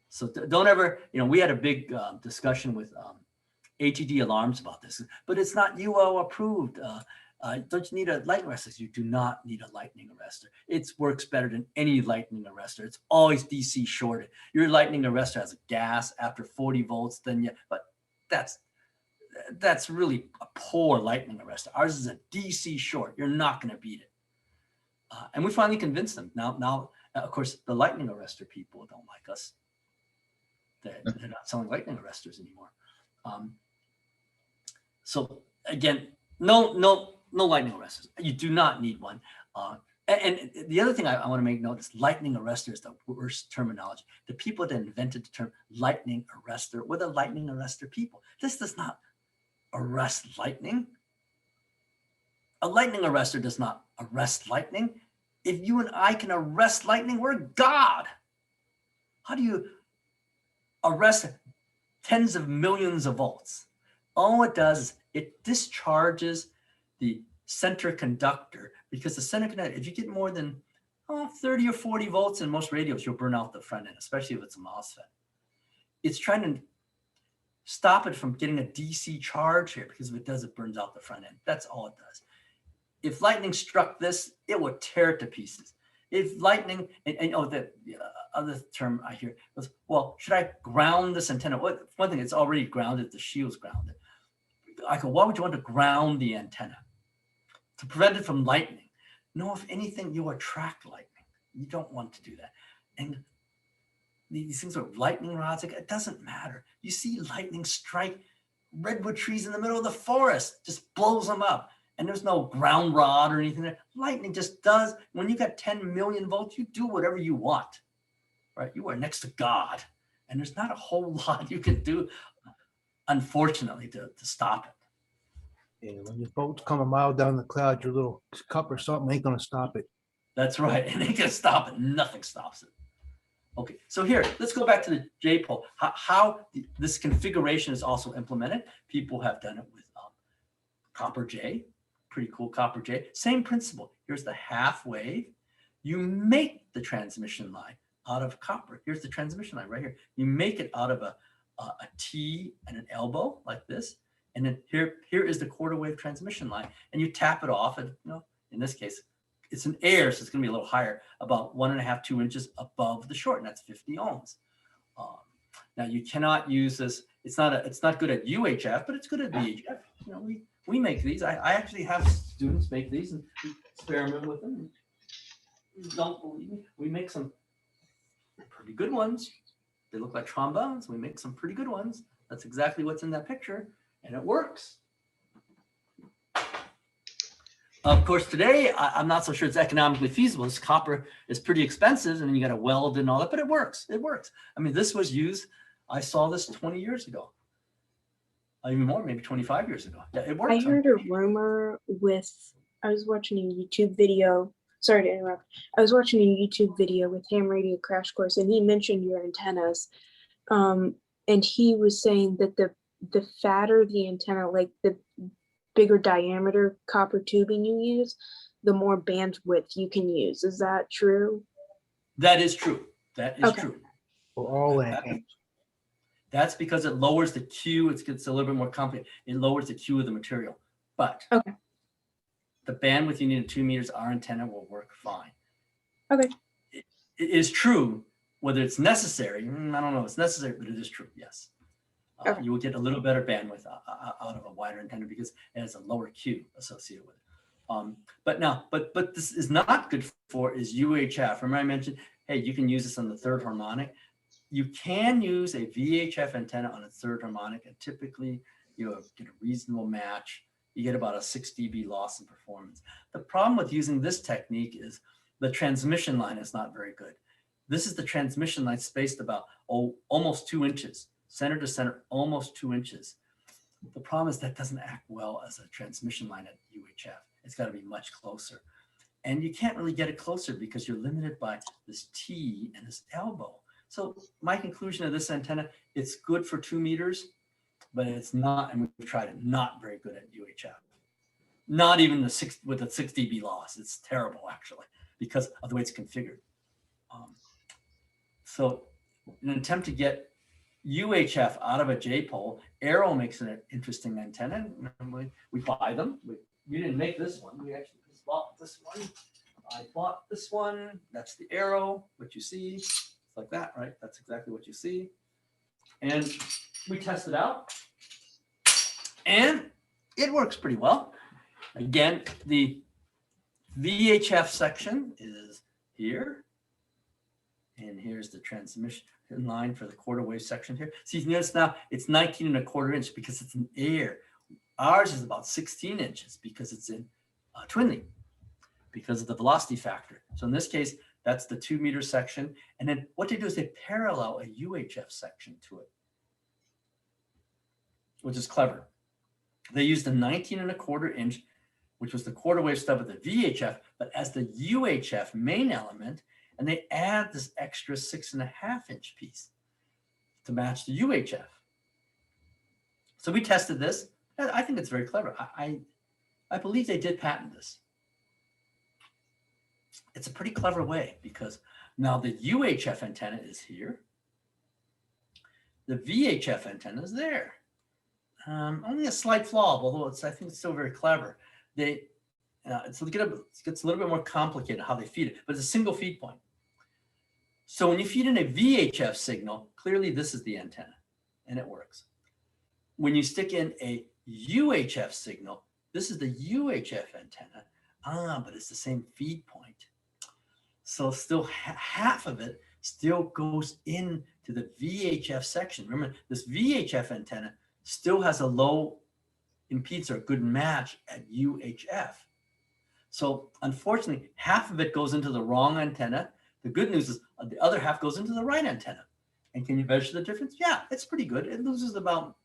So don't ever, we had a big discussion with ATD alarms about this, but it's not UL approved. Don't you need a lightning arrestor? You do not need a lightning arrestor. It works better than any lightning arrestor. It's always DC shorted. Your lightning arrestor has a gas after 40 volts, but that's really a poor lightning arrestor. Ours is a DC short. You're not going to beat it. And we finally convinced them. Now, of course, the lightning arrestor people don't like us. They're not selling lightning arresters anymore. So again, no lightning arresters. You do not need one. And the other thing I want to make note is lightning arrestor is the worst terminology. The people that invented the term lightning arrestor were the lightning arrestor people. This does not arrest lightning. A lightning arrestor does not arrest lightning. If you and I can arrest lightning, we're God. How do you arrest tens of millions of volts? All it does is it discharges the center conductor, because the center conductor, if you get more than 30 or 40 volts in most radios, you'll burn out the front end, especially if it's a MOSFET. It's trying to stop it from getting a DC charge here, because if it does, it burns out the front end. That's all it does. If lightning struck this, it would tear it to pieces. If lightning, the other term I hear was, well, should I ground this antenna? One thing, it's already grounded, the shield's grounded. I go, why would you want to ground the antenna? To prevent it from lightning. No, if anything, you attract lightning. You don't want to do that. And these things are lightning rods, it doesn't matter. You see lightning strike redwood trees in the middle of the forest, just blows them up. And there's no ground rod or anything there. Lightning just does. When you got 10 million volts, you do whatever you want, right? You are next to God. And there's not a whole lot you can do, unfortunately, to stop it. Yeah, when your boat's come a mile down the cloud, your little cup or something ain't gonna stop it. That's right. And they can stop it. Nothing stops it. Okay, so here, let's go back to the J-pole. How this configuration is also implemented. People have done it with copper J. Pretty cool copper J. Same principle. Here's the half wave. You make the transmission line out of copper. Here's the transmission line right here. You make it out of a T and an elbow like this. And then here is the quarter wave transmission line. And you tap it off. And in this case, it's an air, so it's going to be a little higher, about 1.5, 2 inches above the short, and that's 50 ohms. Now you cannot use this. It's not good at UHF, but it's good at VHF. We make these. I actually have students make these and experiment with them. Don't believe me? We make some pretty good ones. They look like trombones. We make some pretty good ones. That's exactly what's in that picture, and it works. Of course, today, I'm not so sure it's economically feasible. This copper is pretty expensive, and then you got to weld and all that, but it works. It works. I mean, this was used, I saw this 20 years ago. Even more, maybe 25 years ago. Yeah, it works. I heard a rumor I was watching a YouTube video. Sorry to interrupt. I was watching a YouTube video with Ham Radio Crash Course, and he mentioned your antennas. And he was saying that the fatter the antenna, like the bigger diameter copper tubing you use, the more bandwidth you can use. Is that true? That is true. That is Okay. true. For all That- antennas. That's because it lowers the Q. It gets a little bit more complicated. It lowers the Q of the material. But Okay. the bandwidth you need at 2 meters, our antenna will work fine. Okay. It is true. Whether it's necessary, I don't know if it's necessary, but it is true, yes. Okay. You will get a little better bandwidth out of a wider antenna because it has a lower Q associated with it. But this is not good for is UHF. Remember I mentioned, hey, you can use this on the third harmonic. You can use a VHF antenna on a third harmonic, and typically you get a reasonable match. You get about a 6 dB loss in performance. The problem with using this technique is the transmission line is not very good. This is the transmission line spaced about almost 2 inches, center to center, almost 2 inches. The problem is that doesn't act well as a transmission line at UHF. It's got to be much closer. And you can't really get it closer because you're limited by this T and this elbow. So my conclusion of this antenna, it's good for 2 meters, but it's not, and we've tried it, not very good at UHF. Not even with a 6 dB loss. It's terrible actually because of the way it's configured. So in an attempt to get UHF out of a J-pole, Arrow makes an interesting antenna. We buy them. We didn't make this one. We actually just bought this one. I bought this one. That's the Arrow, what you see. It's like that, right? That's exactly what you see. And we test it out. And it works pretty well. Again, the VHF section is here. And here's the transmission line for the quarter wave section here. See, you notice now it's 19¼ inch because it's in air. Ours is about 16 inches because it's in twinning because of the velocity factor. So in this case, that's the 2 meter section. And then what they do is they parallel a UHF section to it, which is clever. They used a 19¼ inch, which was the quarter wave stub of the VHF, but as the UHF main element, and they add this extra 6½ inch piece to match the UHF. So we tested this. I think it's very clever. I believe they did patent this. It's a pretty clever way because now the UHF antenna is here. The VHF antenna is there. Only a slight flaw, although I think it's still very clever. It gets a little bit more complicated how they feed it, but it's a single feed point. So when you feed in a VHF signal, clearly this is the antenna, and it works. When you stick in a UHF signal, this is the UHF antenna, but it's the same feed point. So still half of it still goes into the VHF section. Remember, this VHF antenna still has a low impedance or a good match at UHF. So unfortunately, half of it goes into the wrong antenna. The good news is the other half goes into the right antenna. And can you measure the difference? Yeah, it's pretty good. It loses about,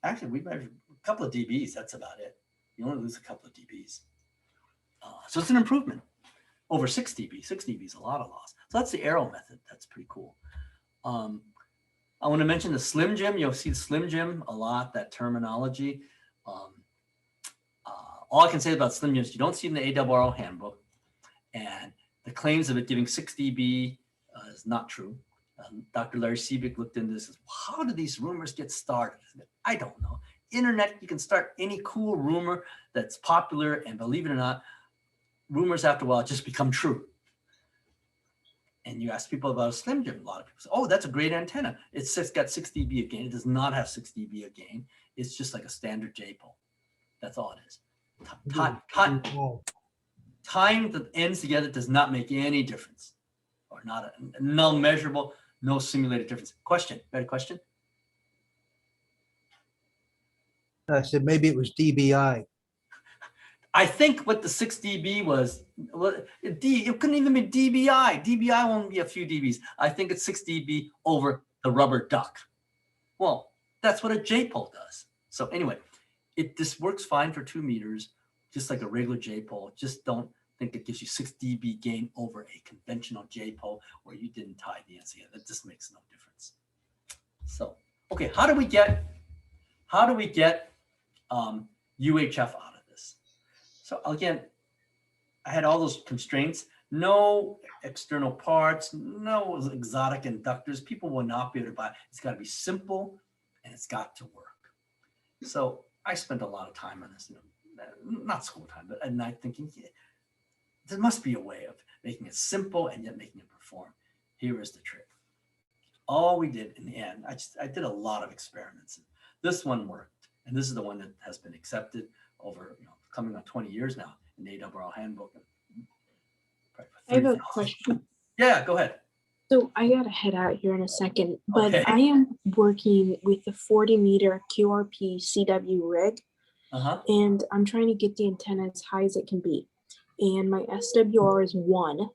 actually, we measured a couple of dBs. That's about it. You only lose a couple of dBs. So it's an improvement over 6 dB. 6 dB is a lot of loss. So that's the Arrow method. That's pretty cool. I want to mention the Slim Jim. You'll see the Slim Jim a lot, that terminology. All I can say about Slim Jim is you don't see it in the ARRL handbook. And the claims of it giving 6 dB is not true. Dr. Larry Seebeck looked into this. How do these rumors get started? I don't know. Internet, you can start any cool rumor that's popular, and believe it or not, rumors after a while just become true. And you ask people about a Slim Jim, a lot of people say, oh, that's a great antenna. It's got 6 dB of gain. It does not have 6 dB of gain. It's just like a standard J-pole. That's all it is. Time that ends together does not make any difference, or not no measurable, no simulated difference. Question, got a question? I said maybe it was DBI. I think what the 6 dB was, it couldn't even be DBI. DBI won't be a few dBs. I think it's 6 dB over the rubber duck. Well, that's what a J-pole does. So anyway, this works fine for 2 meters, just like a regular J-pole. Just don't think it gives you 6 dB gain over a conventional J-pole where you didn't tie the ends together. That just makes no difference. So, okay, how do we get UHF out of this? So again, I had all those constraints, no external parts, no exotic inductors. People will not be able to buy. It's got to be simple and it's got to work. So I spent a lot of time on this, not school time, but at night thinking, yeah, there must be a way of making it simple and yet making it perform. Here is the trick. All we did in the end, I did a lot of experiments. This one worked, and this is the one that has been accepted over, coming on 20 years now in the ARRL handbook. I have a question. Yeah, go ahead. So I gotta head out here in a second, but Okay. I am working with the 40-meter QRP CW rig, and I'm trying to get the antenna as high as it can be. And my SWR is 1.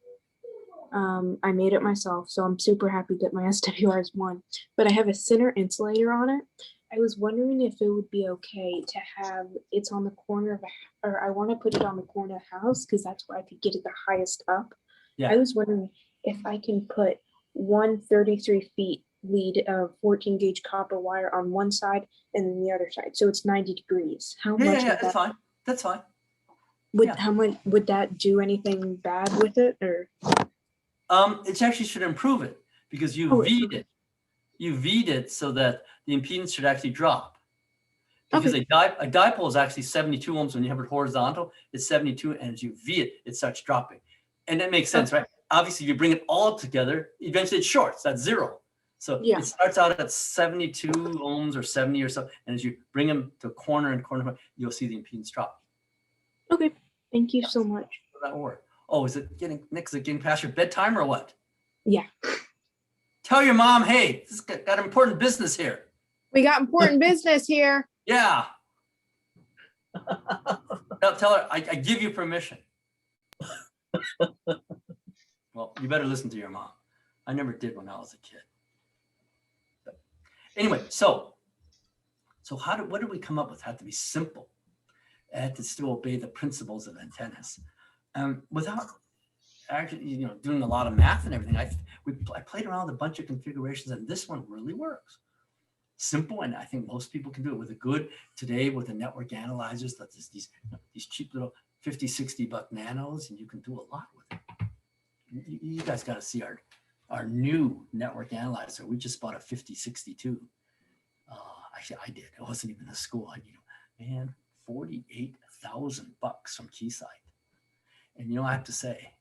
I made it myself, so I'm super happy that my SWR is 1. But I have a center insulator on it. I was wondering if it would be okay to have it's on the corner of or I want to put it on the corner of the house because that's where I could get it the highest up. Yeah. I was wondering if I can put 133 feet lead of 14 gauge copper wire on one side and then the other side, so it's 90 degrees. How much? Yeah, that's fine. That's fine. How much would that do? Anything bad with it, or? It actually should improve it because you V'd it. You V'd it so that the impedance should actually drop. Because a dipole is actually 72 ohms when you have it horizontal. It's 72, and as you V it, it starts dropping. And that makes sense, right? Obviously, if you bring it all together, eventually it shorts. That's 0. So it starts out at 72 ohms or 70 or so. And as you bring them to corner and corner, you'll see the impedance drop. Okay. Thank you so much. That will work. Oh, is it getting past your bedtime or what? Yeah. Tell your mom, hey, this got important business here. We got important business here. Yeah. Tell her I give you permission. Well, you better listen to your mom. I never did when I was a kid. But anyway, so what did we come up with? It had to be simple. It had to still obey the principles of antennas. Without actually, doing a lot of math and everything, I played around with a bunch of configurations, and this one really works. Simple, and I think most people can do it with a good today with the network analyzers. That these cheap little $50-$60 nanos, and you can do a lot with it. You guys got to see our new network analyzer. We just bought a 5062. Actually, I did. It wasn't even a school. Man, $48,000 from Keysight. And I have to say,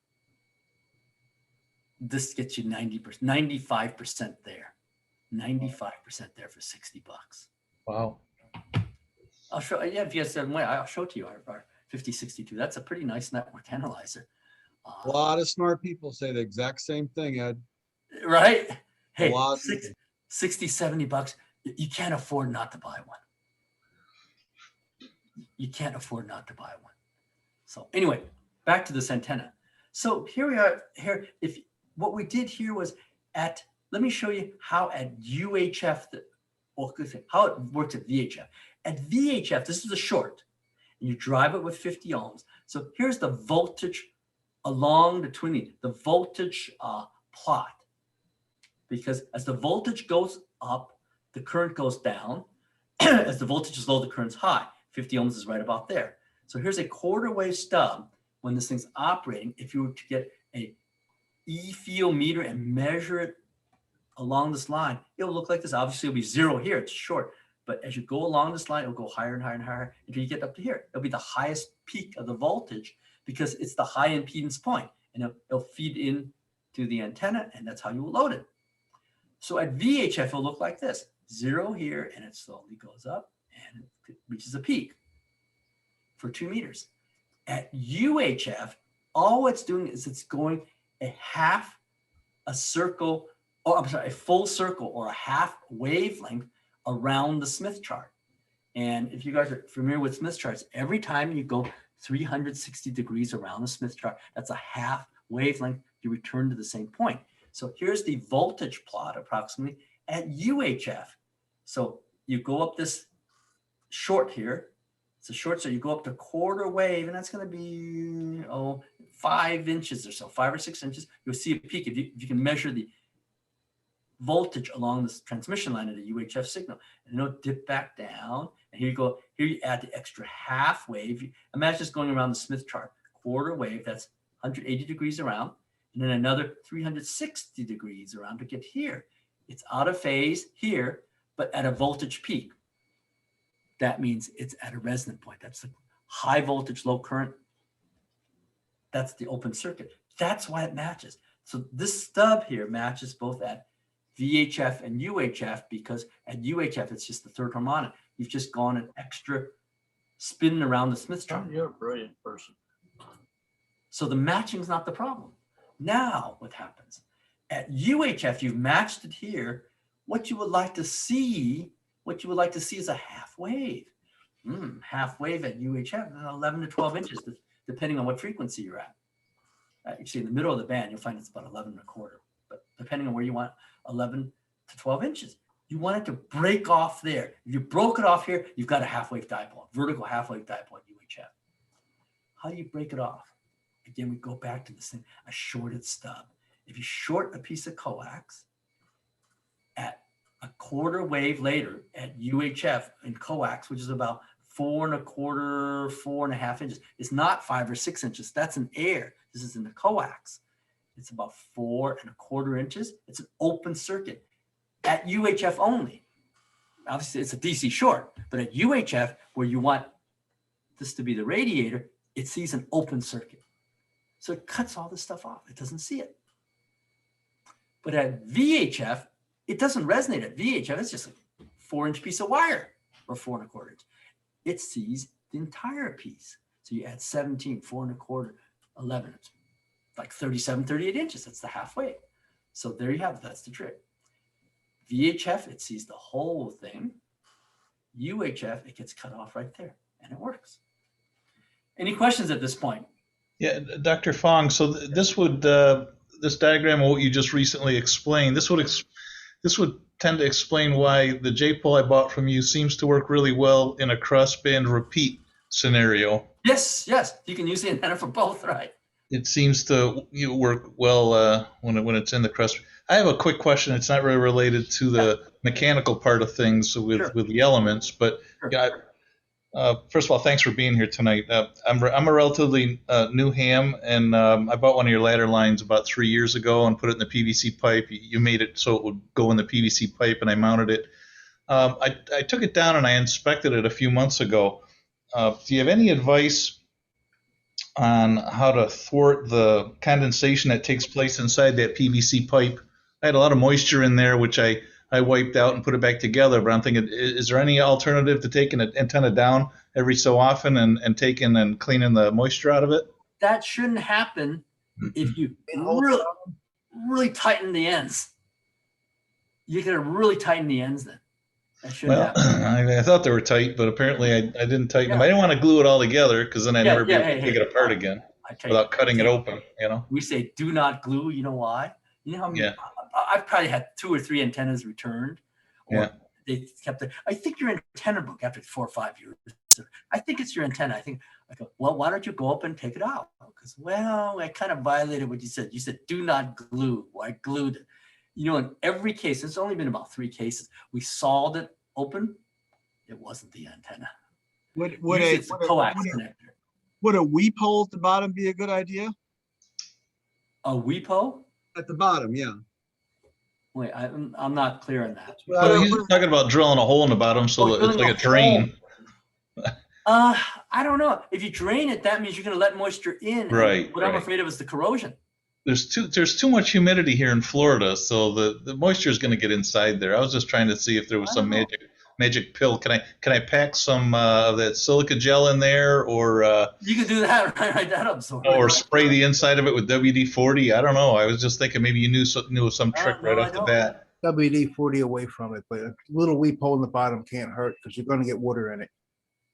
this gets you 90%, 95% there. 95% there for $60. Wow. I'll show. Yeah, if you guys said, I'll show it to you our 5062. That's a pretty nice network analyzer. A lot of smart people say the exact same thing, Ed. Right? Hey, lot. $60, $70. You can't afford not to buy one. You can't afford not to buy one. So anyway, back to this antenna. So here we are. What we did here was let me show you how at UHF, how it works at VHF. At VHF, this is a short, and you drive it with 50 ohms. So here's the voltage along the twinning, the voltage plot. Because as the voltage goes up, the current goes down. As the voltage is low, the current's high. 50 ohms is right about there. So here's a quarter wave stub when this thing's operating. If you were to get a E-field meter and measure it along this line, it'll look like this. Obviously, it'll be 0 here. It's short. But as you go along this line, it'll go higher and higher and higher until you get up to here. It'll be the highest peak of the voltage because it's the high impedance point. And it'll feed in to the antenna, and that's how you will load it. So at VHF, it'll look like this. 0 here, and it slowly goes up, and it reaches a peak for 2 meters. At UHF, all it's doing is it's going a full circle or a half wavelength around the Smith chart. And if you guys are familiar with Smith charts, every time you go 360 degrees around the Smith chart, that's a half wavelength, you return to the same point. So here's the voltage plot approximately at UHF. So you go up this short here. It's a short, so you go up to quarter wave, and that's going to be 5 inches or so, 5 or 6 inches. You'll see a peak if you can measure the voltage along this transmission line of the UHF signal, and it'll dip back down. And here you go. Here you add the extra half wave. Imagine just going around the Smith chart, quarter wave that's 180 degrees around, and then another 360 degrees around to get here. It's out of phase here, but at a voltage peak. That means it's at a resonant point. That's the high voltage, low current. That's the open circuit. That's why it matches. So this stub here matches both at VHF and UHF, because at UHF, it's just the third harmonic. You've just gone an extra spin around the Smith chart. You're a brilliant person. So the matching is not the problem. Now what happens? At UHF, you've matched it here. What you would like to see is a half wave. Half wave at UHF, 11 to 12 inches, depending on what frequency you're at. You see in the middle of the band, you'll find it's about 11 and a quarter, but depending on where you want, 11 to 12 inches. You want it to break off there. If you broke it off here, you've got a half wave dipole, vertical half wave dipole at UHF. How do you break it off? Again, we go back to this thing, a shorted stub. If you short a piece of coax at a quarter wave later at UHF in coax, which is about 4 1/4, 4.5 inches. It's not 5 or 6 inches. That's in air. This is in the coax. It's about 4 1/4 inches. It's an open circuit at UHF only. Obviously, it's a DC short, but at UHF, where you want this to be the radiator, it sees an open circuit. So it cuts all this stuff off. It doesn't see it. But at VHF, it doesn't resonate at VHF. It's just a 4-inch piece of wire, or 4 1/4 inch. It sees the entire piece. So you add 17, 4 1/4, 11. It's like 37, 38 inches. That's the half wave. So there you have it. That's the trick. VHF, it sees the whole thing. UHF, it gets cut off right there, and it works. Any questions at this point? Yeah, Dr. Fong, so this diagram of what you just recently explained, this would tend to explain why the J-pole I bought from you seems to work really well in a crossband repeat scenario. Yes, you can use the antenna for both, right? It seems to work well when it's in the cross. I have a quick question. It's not really related to the mechanical part of things with the elements, but first of all, thanks for being here tonight. I'm a relatively new ham, and I bought one of your ladder lines about 3 years ago and put it in the PVC pipe. You made it so it would go in the PVC pipe, and I mounted it. I took it down and I inspected it a few months ago. Do you have any advice on how to thwart the condensation that takes place inside that PVC pipe? I had a lot of moisture in there, which I wiped out and put it back together, but I'm thinking, is there any alternative to taking an antenna down every so often and taking and cleaning the moisture out of it? That shouldn't happen if you really tighten the ends. You gotta really tighten the ends then. That shouldn't happen. I thought they were tight, but apparently I didn't tighten them. I didn't want to glue it all together because then I'd never be able to take it apart again without cutting it open, you know? We say do not glue. You know why? You know how many, I've probably had 2 or 3 antennas returned. Or they kept it. I think your antenna broke after 4 or 5 years. I think it's your antenna. I go, well, why don't you go up and take it out? Because, well, I kind of violated what you said. You said do not glue. Well, I glued it. You know, in every case, it's only been about 3 cases. We sawed it open. It wasn't the antenna. Would a weep hole at the bottom be a good idea? A weep hole? At the bottom, yeah. Wait, I'm not clear on that. Well, he's talking about drilling a hole in the bottom so that it's like a drain. I don't know. If you drain it, that means you're going to let moisture in. Right. What I'm afraid of is the corrosion. There's too much humidity here in Florida, so the moisture is going to get inside there. I was just trying to see if there was some magic pill. Can I pack some of that silica gel in there, or you can do that, right? That absorbs. Or spray the inside of it with WD-40. I don't know. I was just thinking maybe you knew of some trick right off the bat. WD-40 away from it, but a little weep hole in the bottom can't hurt because you're going to get water in it.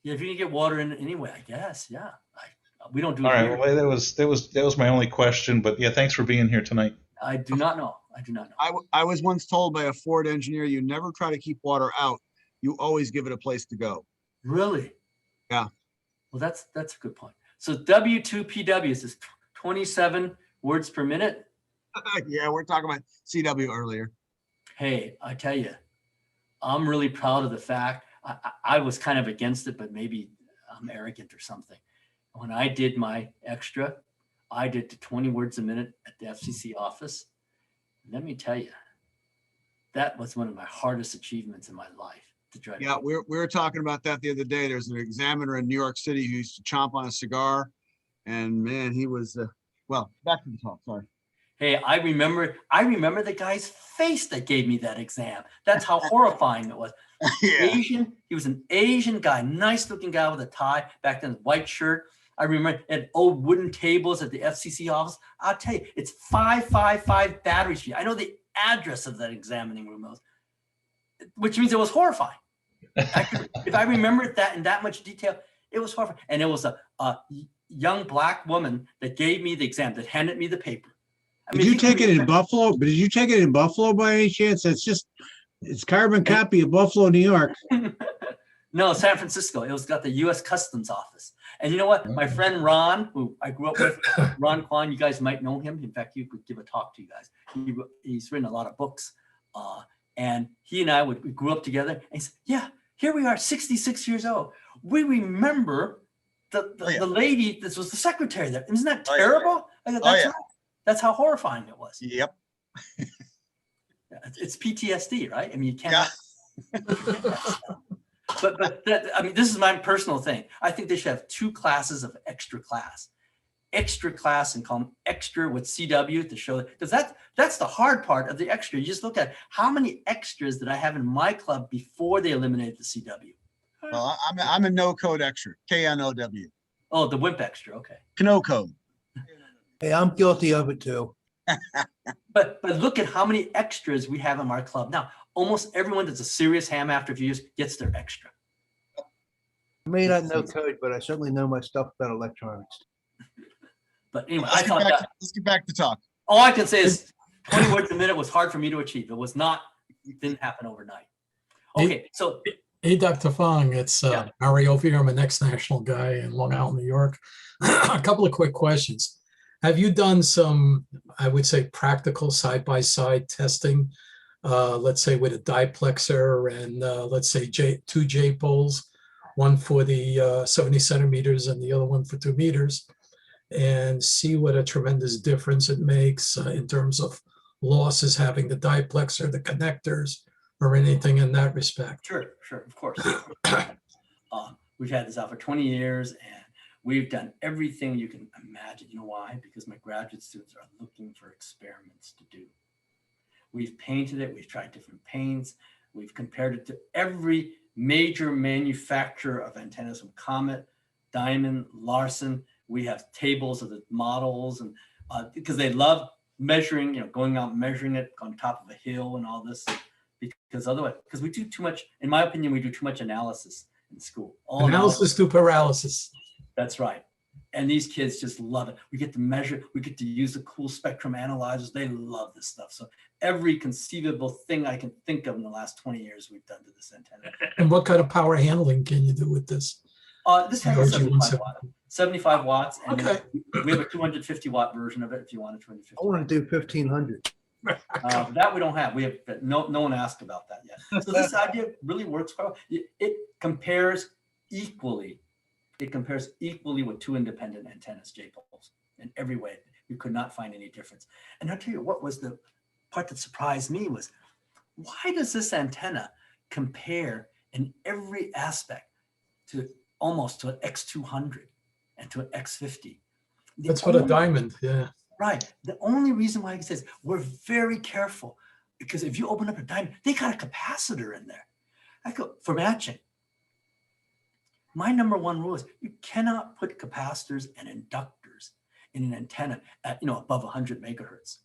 Yeah, if you can get water in it anyway, I guess. Yeah, we don't do. All right. Well, that was my only question, but yeah, thanks for being here tonight. I do not know. I was once told by a Ford engineer, you never try to keep water out. You always give it a place to go. Really? Yeah. Well, that's a good point. So W2PW is 27 words per minute. Yeah, we're talking about CW earlier. Hey, I tell you, I'm really proud of the fact. I was kind of against it, but maybe I'm arrogant or something. When I did my extra, I did to 20 words a minute at the FCC office. Let me tell you, that was one of my hardest achievements in my life to try to. Yeah, we were talking about that the other day. There's an examiner in New York City who used to chomp on a cigar, and man, he was well. Back to the talk. Sorry. Hey, I remember the guy's face that gave me that exam. That's how horrifying it was. Yeah. Asian, he was an Asian guy, nice looking guy with a tie, back then, white shirt. I remember at old wooden tables at the FCC office. I'll tell you, it's 555 Battery Street. I know the address of that examining room, which means it was horrifying. If I remember that in that much detail, it was horrifying. And it was a young black woman that gave me the exam, that handed me the paper. Did you take it in Buffalo? But did you take it in Buffalo by any chance? It's carbon copy of Buffalo, New York. No, San Francisco. It was got the U.S. Customs Office. And you know what? My friend Ron, who I grew up with, Ron Kwan, you guys might know him. In fact, you could give a talk to you guys. He's written a lot of books. And he and I we grew up together. And he said, yeah, here we are, 66 years old. We remember the lady that was the secretary there. Isn't that terrible? I go, that's how horrifying it was. Yep. It's PTSD, right? I mean, you can't. Yeah. But I mean, this is my personal thing. I think they should have 2 classes of extra class and call them extra with CW to show, because that's the hard part of the extra. You just look at how many extras did I have in my club before they eliminated the CW. Well, I'm a no code extra, KNOW. Oh, the WIMP extra. Okay. No code. Hey, I'm guilty of it too. But look at how many extras we have in our club now. Almost everyone that's a serious ham after a few years gets their extra. I may not know code, but I certainly know my stuff about electronics. But anyway, Let's get back to talk. All I can say is 20 words a minute was hard for me to achieve. It didn't happen overnight. Okay, so. Hey, Dr. Fong, it's Ari over here. I'm a Next National guy in Long Island, New York. A couple of quick questions. Have you done some, I would say, practical side-by-side testing, let's say with a diplexer and let's say 2 J poles, one for the 70 centimeters and the other one for 2 meters, and see what a tremendous difference it makes in terms of losses having the diplexer, the connectors, or anything in that respect? Sure, of course. We've had this out for 20 years, and we've done everything you can imagine. You know why? Because my graduate students are looking for experiments to do. We've painted it. We've tried different paints. We've compared it to every major manufacturer of antennas, from Comet, Diamond, Larson. We have tables of the models, and because they love measuring, going out and measuring it on top of a hill and all this. Because otherwise, we do too much, in my opinion, we do too much analysis in school. Analysis to paralysis. That's right. And these kids just love it. We get to measure, we get to use the cool spectrum analyzers. They love this stuff. So every conceivable thing I can think of in the last 20 years, we've done to this antenna. And what kind of power handling can you do with this? This has a 75 watts. And okay. We have a 250 watt version of it if you want a 250. I want to do 1500. That we don't have. We have no one asked about that yet. So this idea really works well. It compares equally. It compares equally with 2 independent antennas, J-poles, in every way. You could not find any difference. And I'll tell you what was the part that surprised me was, why does this antenna compare in every aspect to almost to an X200 and to an X50? That's what a Diamond, yeah. Right. The only reason why I can say is we're very careful, because if you open up a Diamond, they got a capacitor in there. For matching. My number 1 rule is you cannot put capacitors and inductors in an antenna at above 100 megahertz.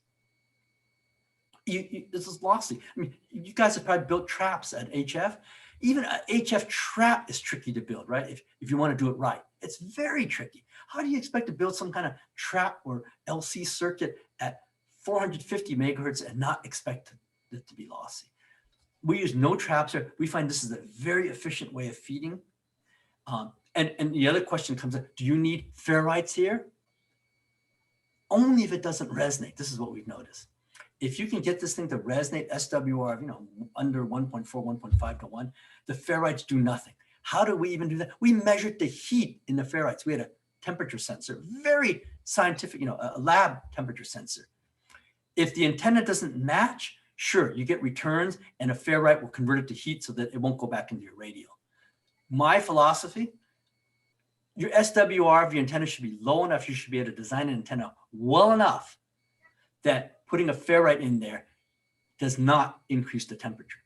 This is lossy. I mean, you guys have probably built traps at HF. Even an HF trap is tricky to build, right? If you want to do it right, it's very tricky. How do you expect to build some kind of trap or LC circuit at 450 megahertz and not expect it to be lossy? We use no traps here. We find this is a very efficient way of feeding. And the other question comes up, do you need ferrites here? Only if it doesn't resonate. This is what we've noticed. If you can get this thing to resonate SWR of, under 1.4, 1.5 to 1, the ferrites do nothing. How do we even do that? We measured the heat in the ferrites. We had a temperature sensor, very scientific, a lab temperature sensor. If the antenna doesn't match, sure, you get returns and a ferrite will convert it to heat so that it won't go back into your radio. My philosophy, your SWR of your antenna should be low enough. You should be able to design an antenna well enough that putting a ferrite in there does not increase the temperature.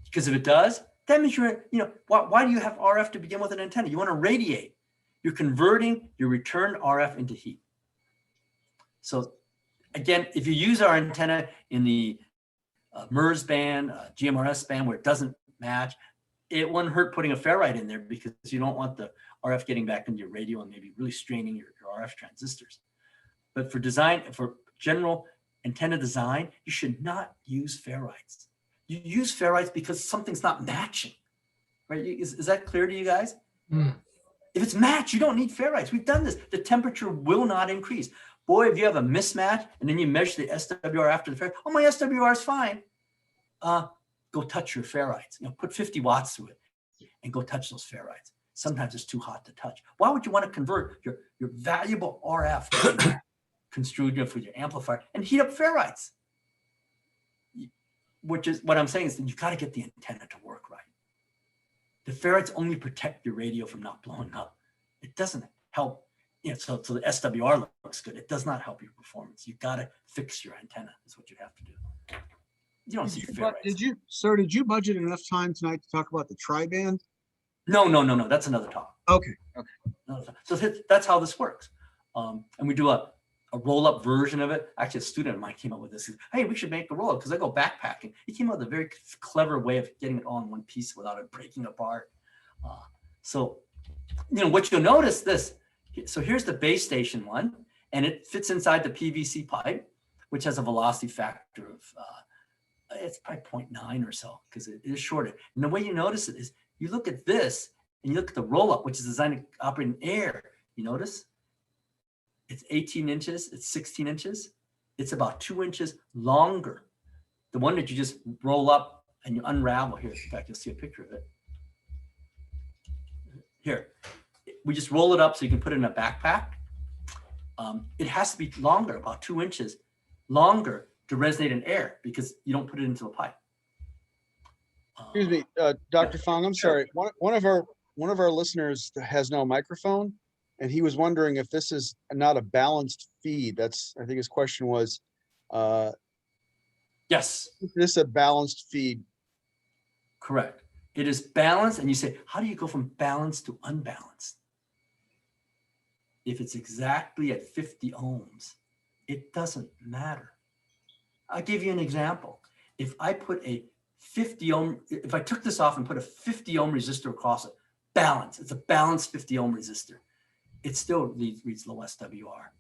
Because if it does, that means why do you have RF to begin with an antenna? You want to radiate. You're converting your returned RF into heat. So again, if you use our antenna in the MERS band, GMRS band, where it doesn't match, it wouldn't hurt putting a ferrite in there because you don't want the RF getting back into your radio and maybe really straining your RF transistors. But for general antenna design, you should not use ferrites. You use ferrites because something's not matching, right? Is that clear to you guys? Mm. If it's matched, you don't need ferrites. We've done this. The temperature will not increase. Boy, if you have a mismatch and then you measure the SWR after the ferrite, oh, my SWR is fine. Go touch your ferrites. Put 50 watts through it and go touch those ferrites. Sometimes it's too hot to touch. Why would you want to convert your valuable RF construed for your amplifier and heat up ferrites? Which is what I'm saying is that you got to get the antenna to work right. The ferrites only protect your radio from not blowing up. It doesn't help. So the SWR looks good. It does not help your performance. You got to fix your antenna is what you have to do. You don't see ferrites. Did you budget enough time tonight to talk about the tri-band? No. That's another talk. Okay. So that's how this works. And we do a roll-up version of it. Actually, a student of mine came up with this. He said, hey, we should make a roll-up because I go backpacking. He came up with a very clever way of getting it all in one piece without it breaking apart. What you'll notice this. So here's the base station one, and it fits inside the PVC pipe, which has a velocity factor of, it's probably 0.9 or so because it is shorted. And the way you notice it is you look at this and you look at the roll-up, which is designed to operate in air. You notice? It's 18 inches, it's 16 inches. It's about 2 inches longer. The one that you just roll up and you unravel here. In fact, you'll see a picture of it. Here, we just roll it up so you can put it in a backpack. It has to be longer, about 2 inches longer to resonate in air because you don't put it into a pipe. Excuse me, Dr. Fong, I'm sorry. One of our listeners has no microphone. And he was wondering if this is not a balanced feed. I think his question was. Yes. Is this a balanced feed? Correct. It is balanced. And you say, how do you go from balanced to unbalanced? If it's exactly at 50 ohms, it doesn't matter. I'll give you an example. If I put a 50 ohm, if I took this off and put a 50 ohm resistor across it, balance, it's a balanced 50 ohm resistor. It still reads low SWR.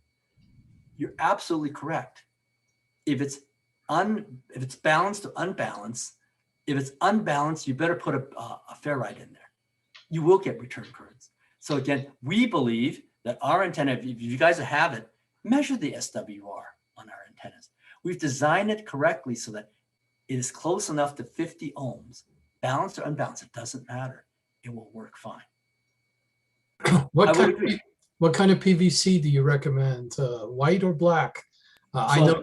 You're absolutely correct. If it's balanced to unbalanced, if it's unbalanced, you better put a ferrite in there. You will get return currents. So again, we believe that our antenna, if you guys have it, measure the SWR on our antennas. We've designed it correctly so that it is close enough to 50 ohms, balanced or unbalanced, it doesn't matter. It will work fine. What kind of PVC do you recommend? White or black? I know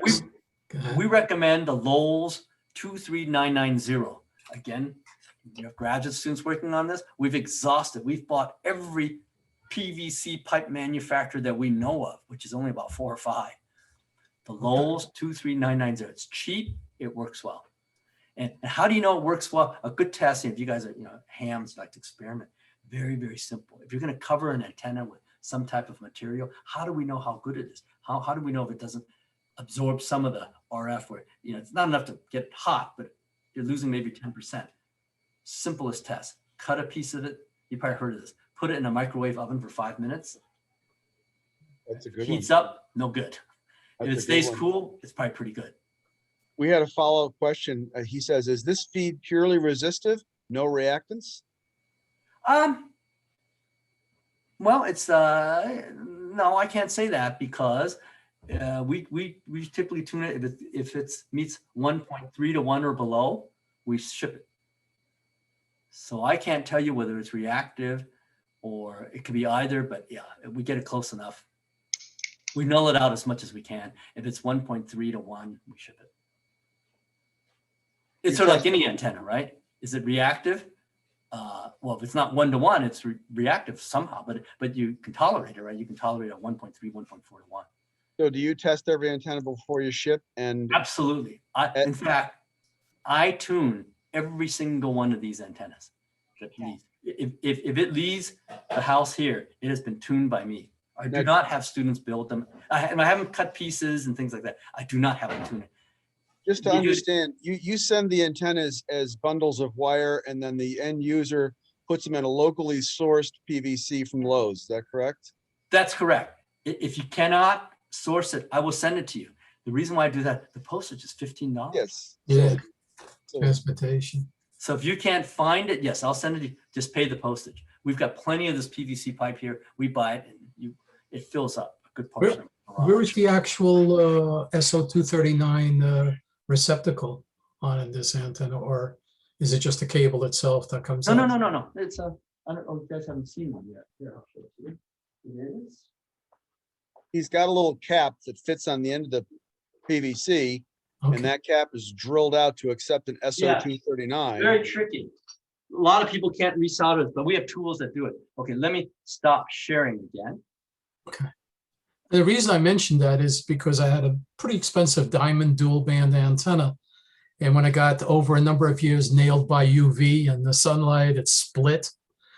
we recommend the Lowell's 23990. Again, you have graduate students working on this. We've exhausted. We've bought every PVC pipe manufacturer that we know of, which is only about 4 or 5. The Lowell's 23990. It's cheap. It works well. And how do you know it works well? A good testing, if you guys are hams, like to experiment, very, very simple. If you're going to cover an antenna with some type of material, how do we know how good it is? How do we know if it doesn't absorb some of the RF where, it's not enough to get hot, but you're losing maybe 10%. Simplest test. Cut a piece of it. You probably heard of this. Put it in a microwave oven for 5 minutes. That's a good Heats one. up, no good. That's If it a stays good one. cool, it's probably pretty good. We had a follow-up question. He says, is this feed purely resistive? No reactance? Well, it's no, I can't say that because we typically tune it if it meets 1.3 to 1 or below, we ship it. So I can't tell you whether it's reactive or it could be either, but yeah, we get it close enough. We null it out as much as we can. If it's 1.3 to 1, we ship it. It's sort of like any antenna, right? Is it reactive? Well, if it's not 1 to 1, it's reactive somehow, but you can tolerate it, right? You can tolerate a 1.3, 1.4 to 1. So do you test every antenna before you ship? And Absolutely. In fact, I tune every single one of these antennas that leaves. If it leaves the house here, it has been tuned by me. I do not have students build them. And I haven't cut pieces and things like that. I do not have them tune it. just to understand, you send the antennas as bundles of wire, and then the end user puts them in a locally sourced PVC from Lowe's. Is that correct? That's correct. If you cannot source it, I will send it to you. The reason why I do that, the postage is $15. Yes. Yeah, So transportation. So if you can't find it, yes, I'll send it to you. Just pay the postage. We've got plenty of this PVC pipe here. We buy it and it fills up a good portion of the garage. Where is the actual SO239 receptacle on this antenna, or is it just the cable itself that comes out? No. It's I don't know if you guys haven't seen one yet. Here, I'll show it to you. It is. he's got a little cap that fits on the end of the PVC, Okay. and that cap is drilled out to accept an SO239. Very tricky. A lot of people can't resolder it, but we have tools that do it. Okay, let me stop sharing again. The reason I mentioned that is because I had a pretty expensive diamond dual band antenna. And when I got over a number of years nailed by UV and the sunlight, it split.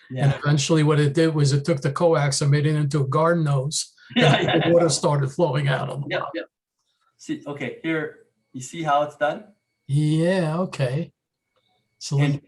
And eventually what it did was it took the coax and made it into a garden hose. And the water started flowing out of them. Yeah. See, okay, here, you see how it's done? Yeah, okay. So And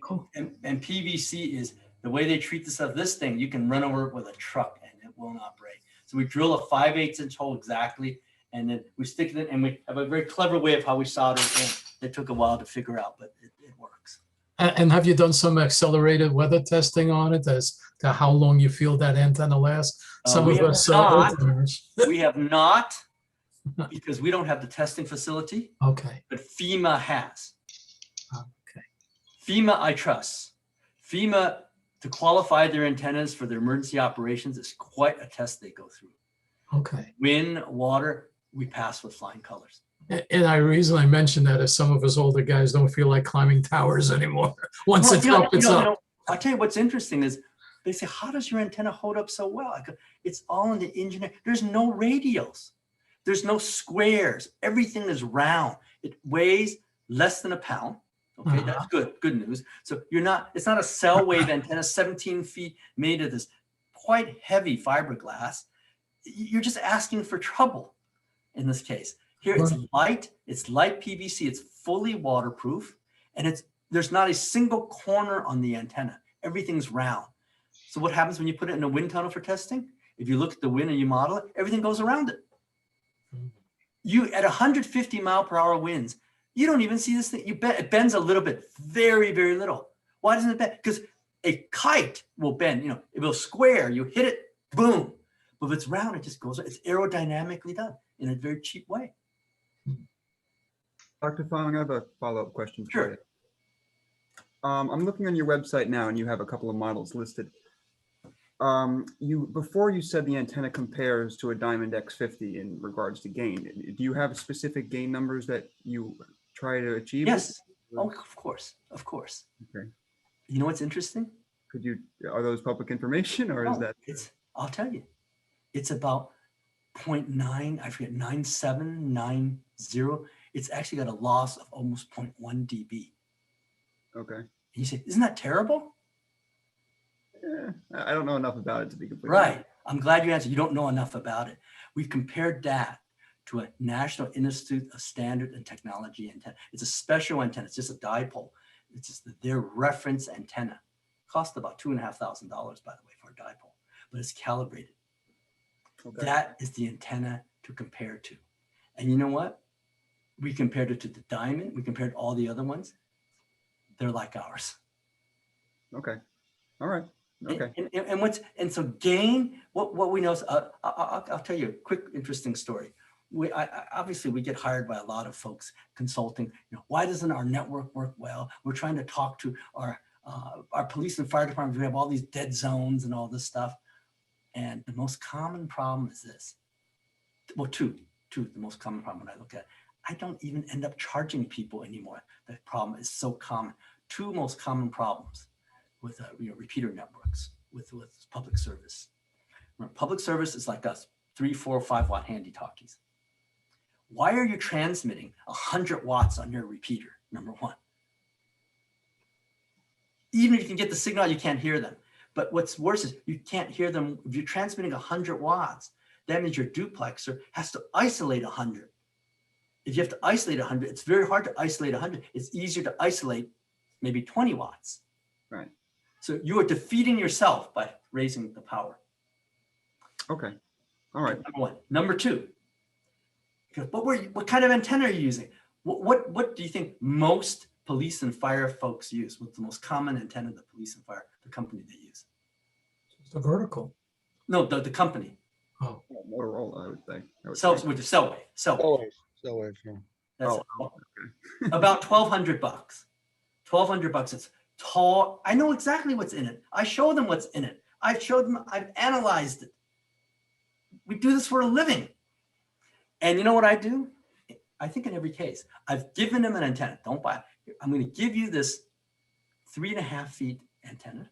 PVC is the way they treat this stuff. This thing, you can run over it with a truck and it will not break. So we drill a 5/8 inch hole exactly, and then we stick it in, and we have a very clever way of how we solder it in. It took a while to figure out, but it works. And have you done some accelerated weather testing on it as to how long you feel that antenna lasts? Some We of have us not. old-timers. We have not, because we don't have the testing facility, Okay. but FEMA has. Okay. FEMA, I trust. FEMA, to qualify their antennas for their emergency operations, is quite a test they go through. Okay. Wind, water, we pass with flying colors. And the reason I mentioned that is some of us older guys don't feel like climbing towers anymore. Once it's up, it's up. I'll tell you what's interesting is they say, how does your antenna hold up so well? I go, it's all in the engineering. There's no radials. There's no squares. Everything is round. It weighs less than a pound. Okay, that's good news. So it's not a cell wave antenna, 17 feet, made of this quite heavy fiberglass. You're just asking for trouble in this case. Here it's light PVC, it's fully waterproof, and there's not a single corner on the antenna. Everything's round. So what happens when you put it in a wind tunnel for testing? If you look at the wind and you model it, everything goes around it. At 150 mile per hour winds, you don't even see this thing. It bends a little bit, very, very little. Why doesn't it bend? Because a kite will bend, it will square, you hit it, boom. But if it's round, it just goes, it's aerodynamically done in a very cheap way. Dr. Fong, I have a follow-up question for Sure. you. I'm looking on your website now, and you have a couple of models listed. Before you said the antenna compares to a Diamond X50 in regards to gain. Do you have specific gain numbers that you try to achieve? Yes. Oh, of course. Okay. You know what's interesting? Are those public information, or is that? I'll tell you. It's about 0.9, I forget, 9790. It's actually got a loss of almost 0.1 dB. Okay. And you say, isn't that terrible? I don't know enough about it to be completely Right. I'm glad you answered. You don't know enough about it. We've compared that to a National Institute of Standard and Technology antenna. It's a special antenna. It's just a dipole. It's just their reference antenna. Cost about $2,500, by the way, for a dipole, but it's calibrated. Okay. That is the antenna to compare to. And you know what? We compared it to the Diamond. We compared all the other ones. They're like ours. Okay. All right. Okay. And so gain, what we know is, I'll tell you a quick, interesting story. Obviously we get hired by a lot of folks consulting, why doesn't our network work well? We're trying to talk to Our police and fire departments, we have all these dead zones and all this stuff. And the most common problem is this. Well, two, the most common problem when I look at it, I don't even end up charging people anymore. The problem is so common. Two most common problems with repeater networks, with public service. Remember, public service is like us, 3, 4, 5 watt handy talkies. Why are you transmitting 100 watts on your repeater? Number one. Even if you can get the signal, you can't hear them. But what's worse is you can't hear them. If you're transmitting 100 watts, that means your duplexer has to isolate 100. If you have to isolate 100, it's very hard to isolate 100. It's easier to isolate maybe 20 watts. Right. So you are defeating yourself by raising the power. Okay. All right. Number one. Number two, what kind of antenna are you using? What do you think most police and fire folks use? What's the most common antenna the police and fire, the company they use? It's a vertical. No, the company. Oh, Motorola, I would think. With the cell wave. So wave, yeah. That's Oh, about $1,200. $1,200. It's tall. I know exactly what's in it. I show them what's in it. I've showed them. I've analyzed it. We do this for a living. And you know what I do? I think in every case, I've given them an antenna. Don't buy it. I'm going to give you this 3.5 feet antenna.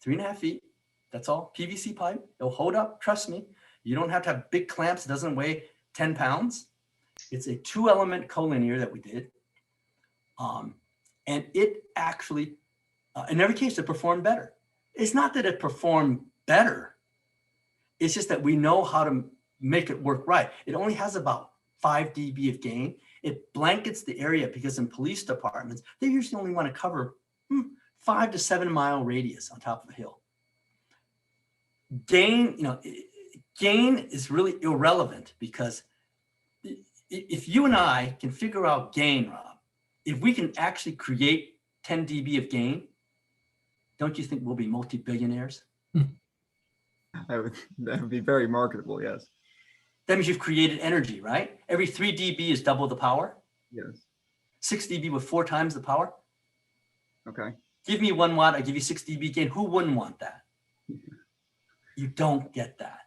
3.5 feet. That's all. PVC pipe. It'll hold up. Trust me. You don't have to have big clamps. It doesn't weigh 10 pounds. It's a 2-element collinear that we did. And it actually, in every case, it performed better. It's not that it performed better. It's just that we know how to make it work right. It only has about 5 dB of gain. It blankets the area because in police departments, they usually only want to cover 5 to 7 mile radius on top of a hill. Gain, gain is really irrelevant because if you and I can figure out gain, Rob, if we can actually create 10 dB of gain, don't you think we'll be multi-billionaires? that would be very marketable, yes. That means you've created energy, right? Every 3 dB is double the power. Yes. 6 dB with 4 times the power. Okay. Give me 1 watt, I give you 6 dB gain. Who wouldn't want that? You don't get that.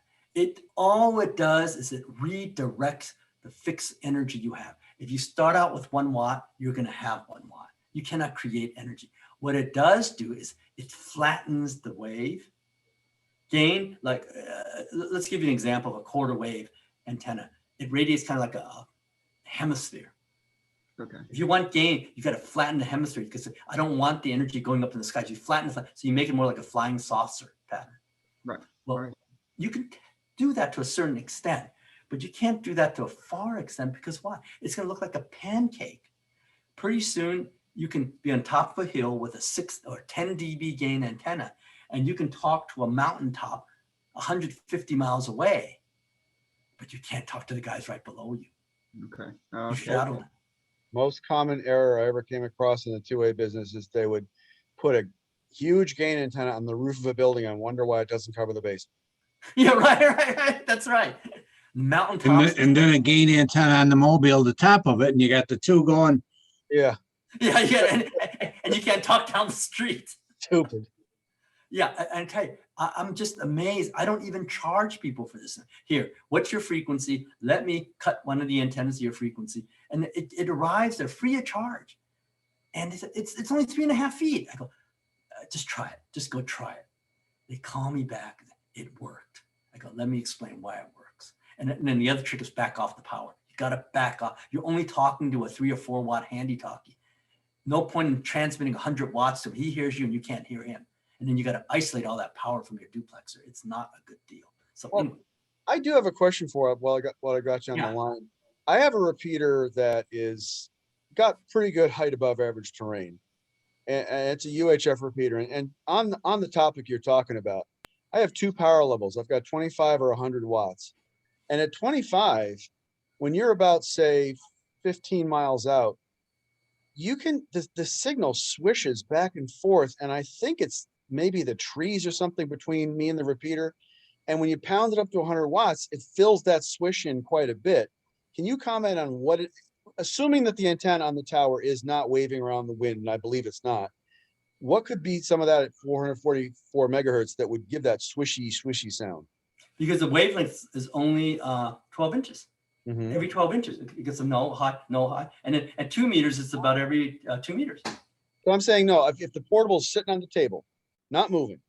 All it does is it redirects the fixed energy you have. If you start out with 1 watt, you're going to have 1 watt. You cannot create energy. What it does do is it flattens the wave. Gain, like, let's give you an example of a quarter wave antenna. It radiates kind of like a hemisphere. Okay. If you want gain, you got to flatten the hemisphere because I don't want the energy going up in the sky. So you flatten so you make it more like a flying saucer pattern. Right. Well, right. You can do that to a certain extent, but you can't do that to a far extent because why? It's going to look like a pancake. Pretty soon, you can be on top of a hill with a 6 or 10 dB gain antenna, and you can talk to a mountaintop 150 miles away, but you can't talk to the guys right below you. Okay. You shadow them. Most common error I ever came across in the two-way business is they would put a huge gain antenna on the roof of a building and wonder why it doesn't cover the basement. Yeah, right. That's right. Mountaintops. And then a gain antenna on the mobile, the top of it, and you got the two going. Yeah. Yeah, and you can't talk down the street. Stupid. Yeah, and I tell you, I'm just amazed. I don't even charge people for this. Here, what's your frequency? Let me cut one of the antennas to your frequency. And it arrives there free of charge. And it's only 3.5 feet. I go, just try it. Just go try it. They call me back. It worked. I go, let me explain why it works. And then the other trick is back off the power. You got to back off. You're only talking to a 3 or 4 watt handy talkie. No point in transmitting 100 watts to him. He hears you and you can't hear him. And then you got to isolate all that power from your duplexer. It's not a good deal. So well, anyway. I do have a question for you while I got you on the line. I have a repeater that got pretty good height above average terrain. And it's a UHF repeater. And on the topic you're talking about, I have 2 power levels. I've got 25 or 100 watts. And at 25, when you're about, say, 15 miles out, the signal swishes back and forth. And I think it's maybe the trees or something between me and the repeater. And when you pound it up to 100 watts, it fills that swish in quite a bit. Can you comment on assuming that the antenna on the tower is not waving around the wind, and I believe it's not, what could be some of that at 444 megahertz that would give that swishy sound? Because the wavelength is only 12 inches. Mhm. Every 12 inches, it gets a no high. And then at 2 meters, it's about every 2 meters. So I'm saying, no, if the portable's sitting on the table, not moving.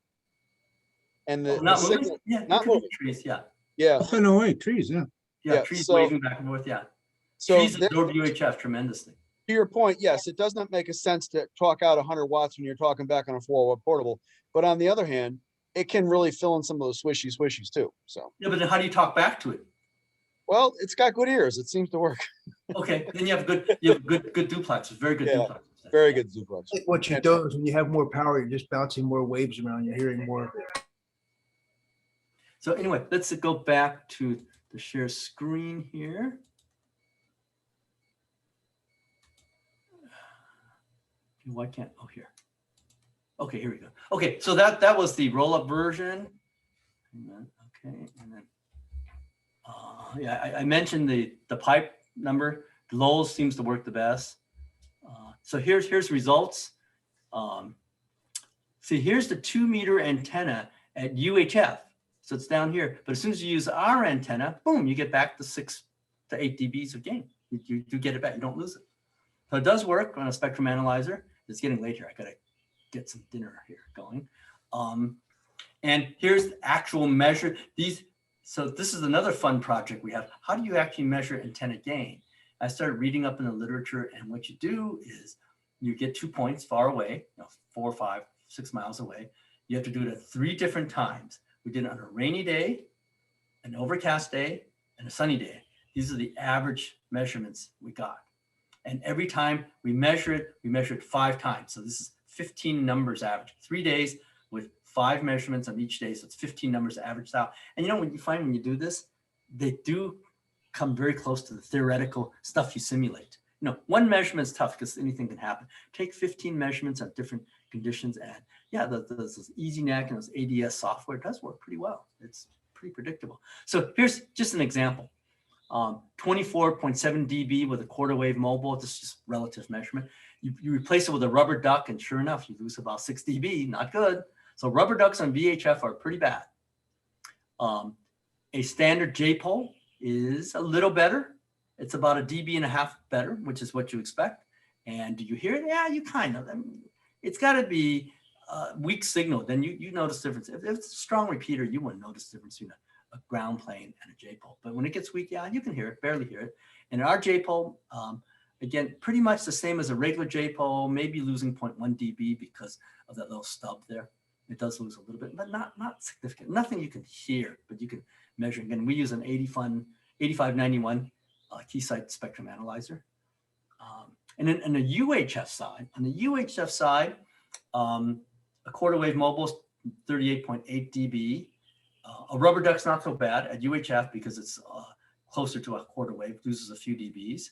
And the Not moving? signal, Yeah, it not could be moving. trees, yeah. Yeah, Up and away, trees, yeah. Yeah, Yeah, trees so- waving back and forth, yeah. so Trees there- absorb UHF tremendously. to your point, yes, it does not make a sense to talk out 100 watts when you're talking back on a 4-watt portable. But on the other hand, it can really fill in some of those swishies too. So, Yeah, but then how do you talk back to it? well, it's got good ears. It seems to work. Okay, then you have good duplexers, very good Yeah. duplexers. Very good duplex. What you do is when you have more power, you're just bouncing more waves around. You're hearing more. So anyway, let's go back to the share screen here. Why can't, oh, here. Okay, here we go. Okay, so that was the roll-up version. And then, okay, and then, yeah, I mentioned the pipe number. Lowell seems to work the best. So here's results. See, here's the 2 meter antenna at UHF. So it's down here. But as soon as you use our antenna, boom, you get back to 6 to 8 dBs of gain. You get it back. You don't lose it. So it does work on a spectrum analyzer. It's getting late here. I gotta get some dinner here going. And here's the actual measure. So this is another fun project we have. How do you actually measure antenna gain? I started reading up in the literature, and what you do is you get 2 points far away, 4, 5, 6 miles away. You have to do it at 3 different times. We did it on a rainy day, an overcast day, and a sunny day. These are the average measurements we got. And every time we measure it 5 times. So this is 15 numbers average, 3 days with 5 measurements on each day. So it's 15 numbers averaged out. And you know what you find when you do this? They do come very close to the theoretical stuff you simulate. One measurement is tough because anything can happen. Take 15 measurements at different conditions, and yeah, those EasyNet and those ADS software does work pretty well. It's pretty predictable. So here's just an example. 24.7 dB with a quarter wave mobile. This is just relative measurement. You replace it with a rubber duck, and sure enough, you lose about 6 dB. Not good. So rubber ducks on VHF are pretty bad. A standard J-pole is a little better. It's about 1.5 dB better, which is what you expect. And do you hear it? Yeah, you kind of. I mean, it's got to be weak signal. Then you notice difference. If it's a strong repeater, you wouldn't notice difference between a ground plane and a J-pole. But when it gets weak, yeah, you can hear it, barely hear it. And our J-pole, again, pretty much the same as a regular J-pole, maybe losing 0.1 dB because of that little stub there. It does lose a little bit, but not significant. Nothing you can hear, but you can measure. Again, we use an 8591 Keysight spectrum analyzer. And then on the UHF side, a quarter wave mobile is 38.8 dB. A rubber duck's not so bad at UHF because it's closer to a quarter wave, loses a few dBs.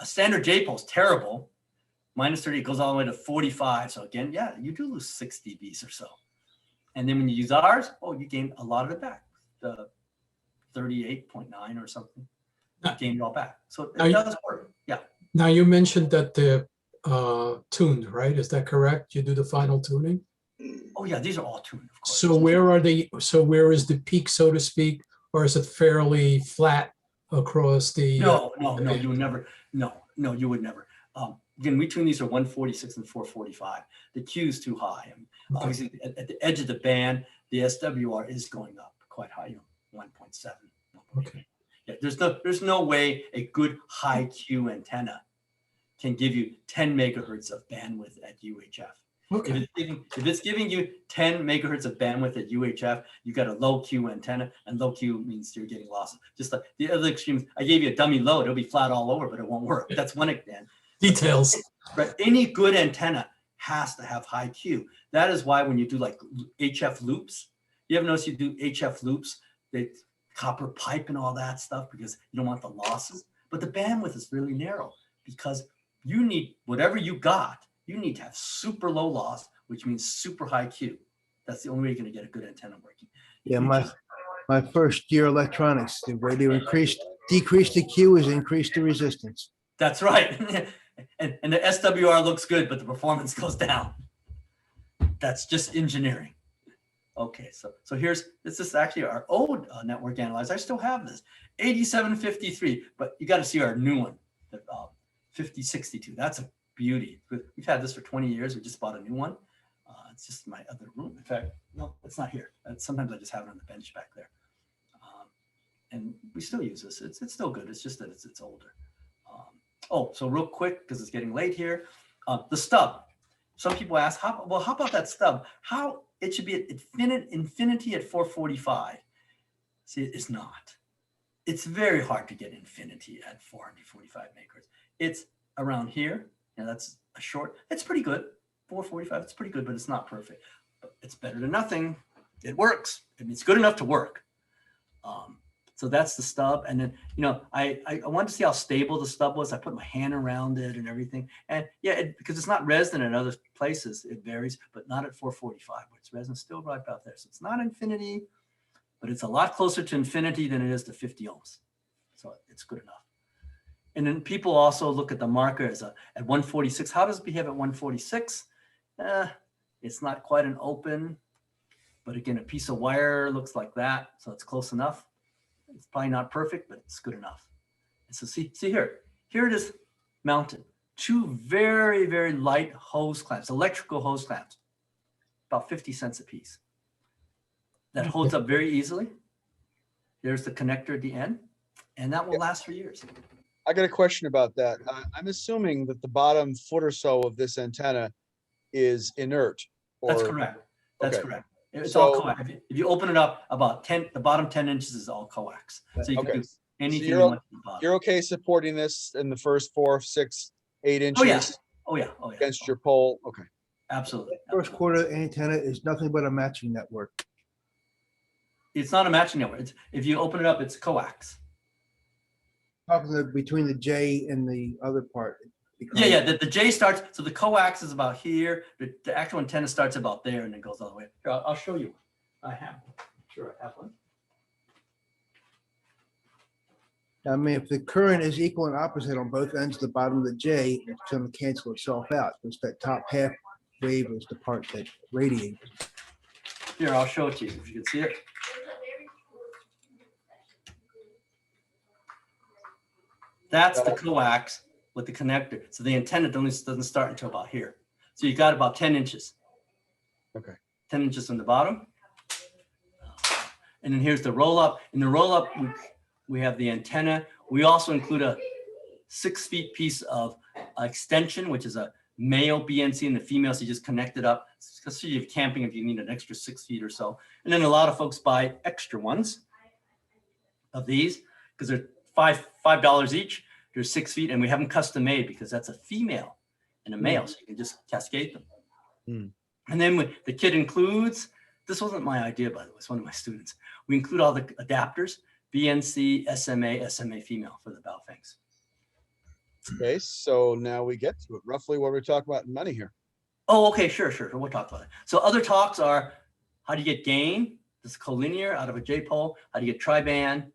A standard J-pole is terrible. Minus 30, it goes all the way to 45. So again, yeah, you do lose 6 dBs or so. And then when you use ours, you gain a lot of it back. The 38.9 or something. You gain it all back. So it does work. Yeah. Now you mentioned that they're tuned, right? Is that correct? You do the final tuning? Oh yeah, these are all tuned, of course. So where are they? So where is the peak, so to speak, or is it fairly flat across the? No, you would never. No, you would never. Again, we tune these are 146 and 445. The Q is too high. I mean, obviously, at the edge of the band, the SWR is going up quite high, 1.7. Okay. Yeah, there's no way a good high Q antenna can give you 10 megahertz of bandwidth at UHF. Okay. If it's giving you 10 megahertz of bandwidth at UHF, you got a low Q antenna, and low Q means you're getting losses. Just like the other extremes, I gave you a dummy load, it'll be flat all over, but it won't work. That's one extent. Details. But any good antenna has to have high Q. That is why when you do like HF loops, you ever notice you do HF loops, they copper pipe and all that stuff because you don't want the losses. But the bandwidth is really narrow because you need whatever you got. You need to have super low loss, which means super high Q. That's the only way you're going to get a good antenna working. Yeah, my first year electronics, the way to decrease the Q is increase the resistance. That's right. And the SWR looks good, but the performance goes down. That's just engineering. Okay, so this is actually our old network analyzer. I still have this 8753, but you got to see our new one, the 5062. That's a beauty. We've had this for 20 years. We just bought a new one. It's just my other room. In fact, no, it's not here. Sometimes I just have it on the bench back there. And we still use this. It's still good. It's just that it's older. Oh, so real quick, because it's getting late here. The stub. Some people ask, how about that stub? How it should be at infinity at 445. See, it's not. It's very hard to get infinity at 445 megahertz. It's around here. And that's a short. It's pretty good. 445. It's pretty good, but it's not perfect. But it's better than nothing. It works. I mean, it's good enough to work. So that's the stub. And then, I wanted to see how stable the stub was. I put my hand around it and everything. And yeah, because it's not resonant in other places, it varies, but not at 445, but it's resonant still right about there. So it's not infinity, but it's a lot closer to infinity than it is to 50 ohms. So it's good enough. And then people also look at the marker as at 146. How does it behave at 146? It's not quite an open, but again, a piece of wire looks like that. So it's close enough. It's probably not perfect, but it's good enough. And so see here it is mounted. Two very, very light hose clamps, electrical hose clamps, about 50 cents a piece. That holds up very easily. There's the connector at the end, and that will last for years. I got a question about that. I'm assuming that the bottom foot or so of this antenna is inert. That's correct. That's okay. correct. It's So- all coax. If you open it up about 10, the bottom 10 inches is all coax. So you can Okay. do anything you're you o- want to the bottom. You're okay supporting this in the first 4, 6, 8 inches Oh yeah. Oh yeah. Oh yeah. against your pole? Okay. Absolutely. First quarter antenna is nothing but a matching network. It's not a matching network. If you open it up, it's coax. Between the J and the other part. Yeah. The J starts. So the coax is about here. The actual antenna starts about there and it goes all the way. Here, I'll show you. I have one. Sure, I have one. I mean, if the current is equal and opposite on both ends of the bottom of the J, it's going to cancel itself out. Because that top half wave is the part that radiates. Here, I'll show it to you if you can see it. That's the coax with the connector. So the antenna doesn't start until about here. So you got about 10 inches. Okay. 10 inches on the bottom. And then here's the roll up. In the roll up, we have the antenna. We also include a 6 feet piece of extension, which is a male BNC and the female. So you just connect it up. Especially if you're camping, if you need an extra 6 feet or so. And then a lot of folks buy extra ones of these because they're $5 each. They're 6 feet, and we have them custom made because that's a female and a male, so you can just cascade them. And then the kit includes, this wasn't my idea, by the way, it's one of my students. We include all the adapters, BNC, SMA female for the Baofangs. Okay, so now we get to it. Roughly what we're talking about in money here. Oh, okay, sure. We'll talk about it. So other talks are how do you get gain? This is collinear out of a J-pole. How do you get tri-band?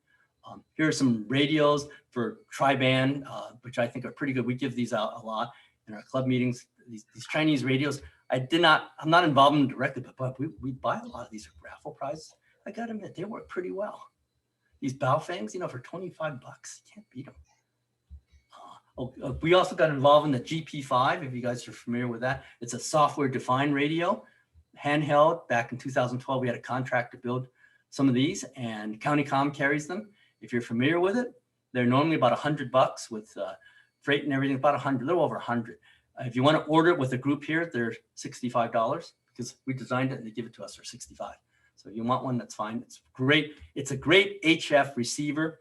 Here are some radios for tri-band, which I think are pretty good. We give these out a lot in our club meetings. These Chinese radios, I'm not involved in them directly, but we buy a lot of these raffle prizes. I gotta admit, they work pretty well. These Baofangs, for $25, you can't beat them. We also got involved in the GP5, if you guys are familiar with that. It's a software-defined radio, handheld. Back in 2012, we had a contract to build some of these, and County Com carries them. If you're familiar with it, they're normally about $100 with freight and everything, about 100, a little over 100. If you want to order it with a group here, they're $65 because we designed it and they give it to us for $65. So if you want one, that's fine. It's great. It's a great HF receiver.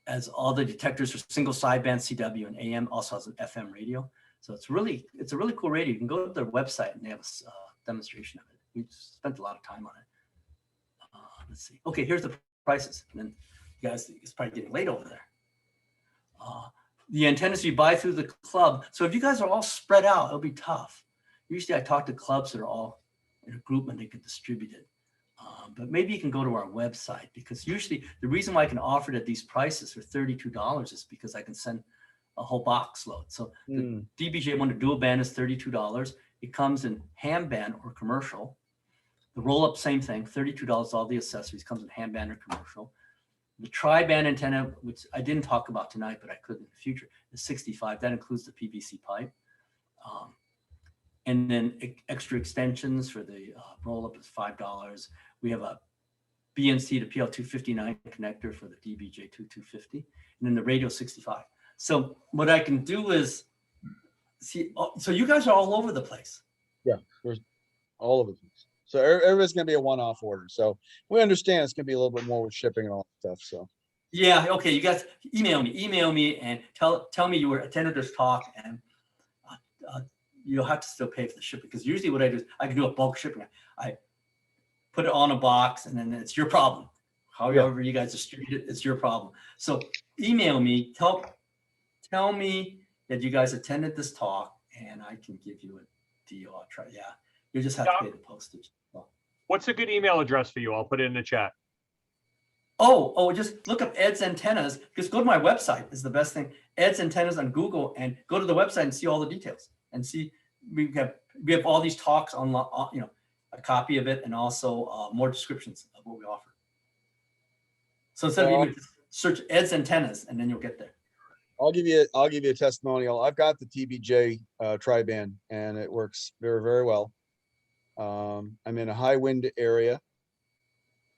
As all the detectors are single sideband CW and AM, also has an FM radio. So it's a really cool radio. You can go to their website and they have a demonstration of it. We spent a lot of time on it. Let's see. Okay, here's the prices. And then you guys, it's probably getting late over there. The antennas you buy through the club. So if you guys are all spread out, it'll be tough. Usually I talk to clubs that are all in a group and they can distribute it. But maybe you can go to our website because usually the reason why I can offer it at these prices for $32 is because I can send a whole box load. So the DBJ1 dual band is $32. It comes in ham band or commercial. The roll up, same thing, $32, all the accessories, comes in ham band or commercial. The tri-band antenna, which I didn't talk about tonight, but I could in the future, is $65. That includes the PVC pipe. And then extra extensions for the roll up is $5. We have a BNC to PL259 connector for the DBJ2250, and then the radio 65. So what I can do is see, so you guys are all over the place. Yeah, there's all of it. So everybody's going to be a one-off order. So we understand it's going to be a little bit more with shipping and all that stuff. So yeah, okay. You guys email me and tell me you were attended this talk, and you'll have to still pay for the shipping, because usually what I do is I can do a bulk shipping. I put it on a box, and then it's your problem. However you guys distribute it, it's your problem. So email me, tell me that you guys attended this talk, and I can give you a deal. I'll try. Yeah, you just have to pay the postage. Well, what's a good email address for you? I'll put it in the chat. Oh, just look up Ed's Antennas. Just go to my website is the best thing. Ed's Antennas on Google, and go to the website and see all the details, and see we have all these talks on, you know, a copy of it, and also more descriptions of what we offer. So instead of even search Ed's Antennas, and then you'll get there. I'll give you a testimonial. I've got the TBJ tri-band, and it works very, very well. I'm in a high wind area,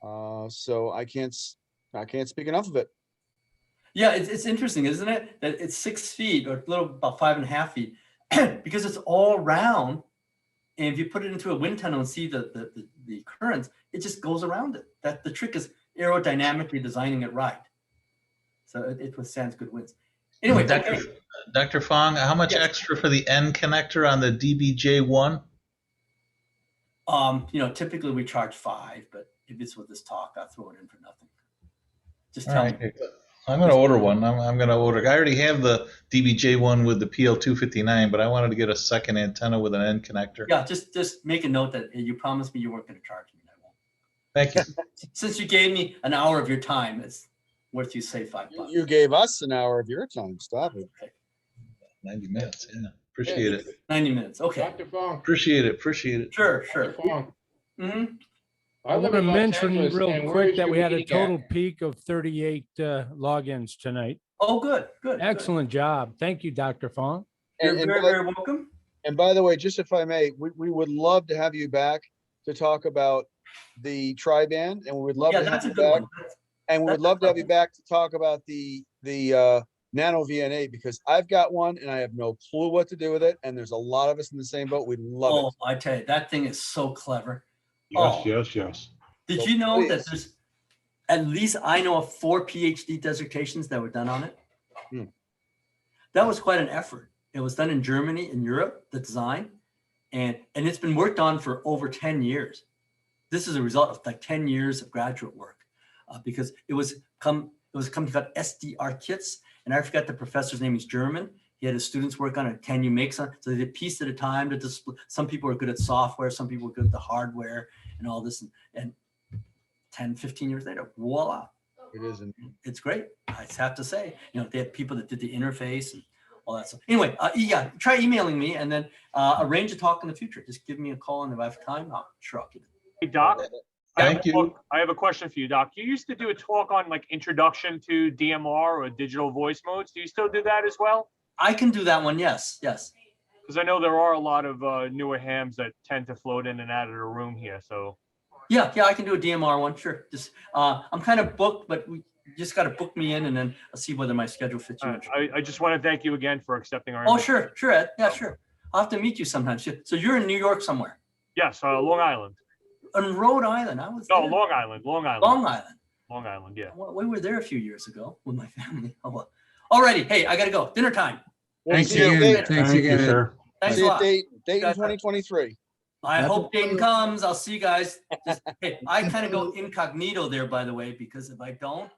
so I can't speak enough of it. Yeah, it's interesting, isn't it? That it's 6 feet, or a little about 5.5 feet, because it's all round. And if you put it into a wind tunnel and see the currents, it just goes around it. That the trick is aerodynamically designing it right, so it withstands good winds. Anyway, Dr. Fong, how much extra for the N connector on the DBJ1? You know, typically we charge $5, but if it's with this talk, I'll throw it in for nothing. Just tell me. I'm going to order one. I'm going to order. I already have the DBJ1 with the PL259, but I wanted to get a second antenna with an N connector. Yeah, just make a note that you promised me you weren't going to charge me. I won't. Thank you. Since you gave me an hour of your time, it's worth you say $5. You gave us an hour of your time. Stop it. Okay. 90 minutes. Yeah. Appreciate it. 90 minutes. Okay. Dr. Fong. Appreciate it. Sure. Dr. Fong. Mm-hmm. I want to mention real quick that we had a total at? peak of 38 logins tonight. Oh, good. Excellent job. Thank you, Dr. Fong. You're very welcome. And by the way, just if I may, we would love to have you back to talk about the tri-band, and we would love to have you back. And we would love to have you back to talk about the Nano VNA, because I've got one and I have no clue what to do with it. And there's a lot of us in the same boat. We'd love it. I tell you, that thing is so clever. Yes. Did you know that there's at least, I know of 4 PhD dissertations that were done on it? That was quite an effort. It was done in Germany, in Europe, the design, and it's been worked on for over 10 years. This is a result of like 10 years of graduate work, because it was a company called SDR Kits, and I forgot the professor's name. He's German. He had his students work on it. Can you make some? So they did piece at a time to display. Some people are good at software. Some people are good at the hardware and all this. And 10, 15 years later, voila. It isn't. It's great. I just have to say, you know, they had people that did the interface and all that stuff. Anyway, try emailing me, and then arrange a talk in the future. Just give me a call, and if I have time, I'll give it. Hey, Doc. Thank you. I have a question for you, Doc. You used to do a talk on like introduction to DMR or digital voice modes. Do you still do that as well? I can do that one. Yes. Because I know there are a lot of newer hams that tend to float in and out of the room here. So. Yeah, I can do a DMR one. Sure. Just I'm kind of booked, but you just got to book me in, and then I'll see whether my schedule fits you. I just want to thank you again for accepting our. Oh, sure, Ed. Yeah, sure. I'll have to meet you sometime. So you're in New York somewhere? Yes, Long Island. In Rhode Island, I was. No, there. Long Island. Long Island. Long Island, yeah. Well, we were there a few years ago with my family. Oh well. Alrighty, hey, I gotta go. Dinner time. Thanks again. Thank you, sir. Thanks See a you lot. Dayton 2023. I hope Dayton comes. I'll see you guys. Hey, I kind of go incognito there, by the way, because if I don't,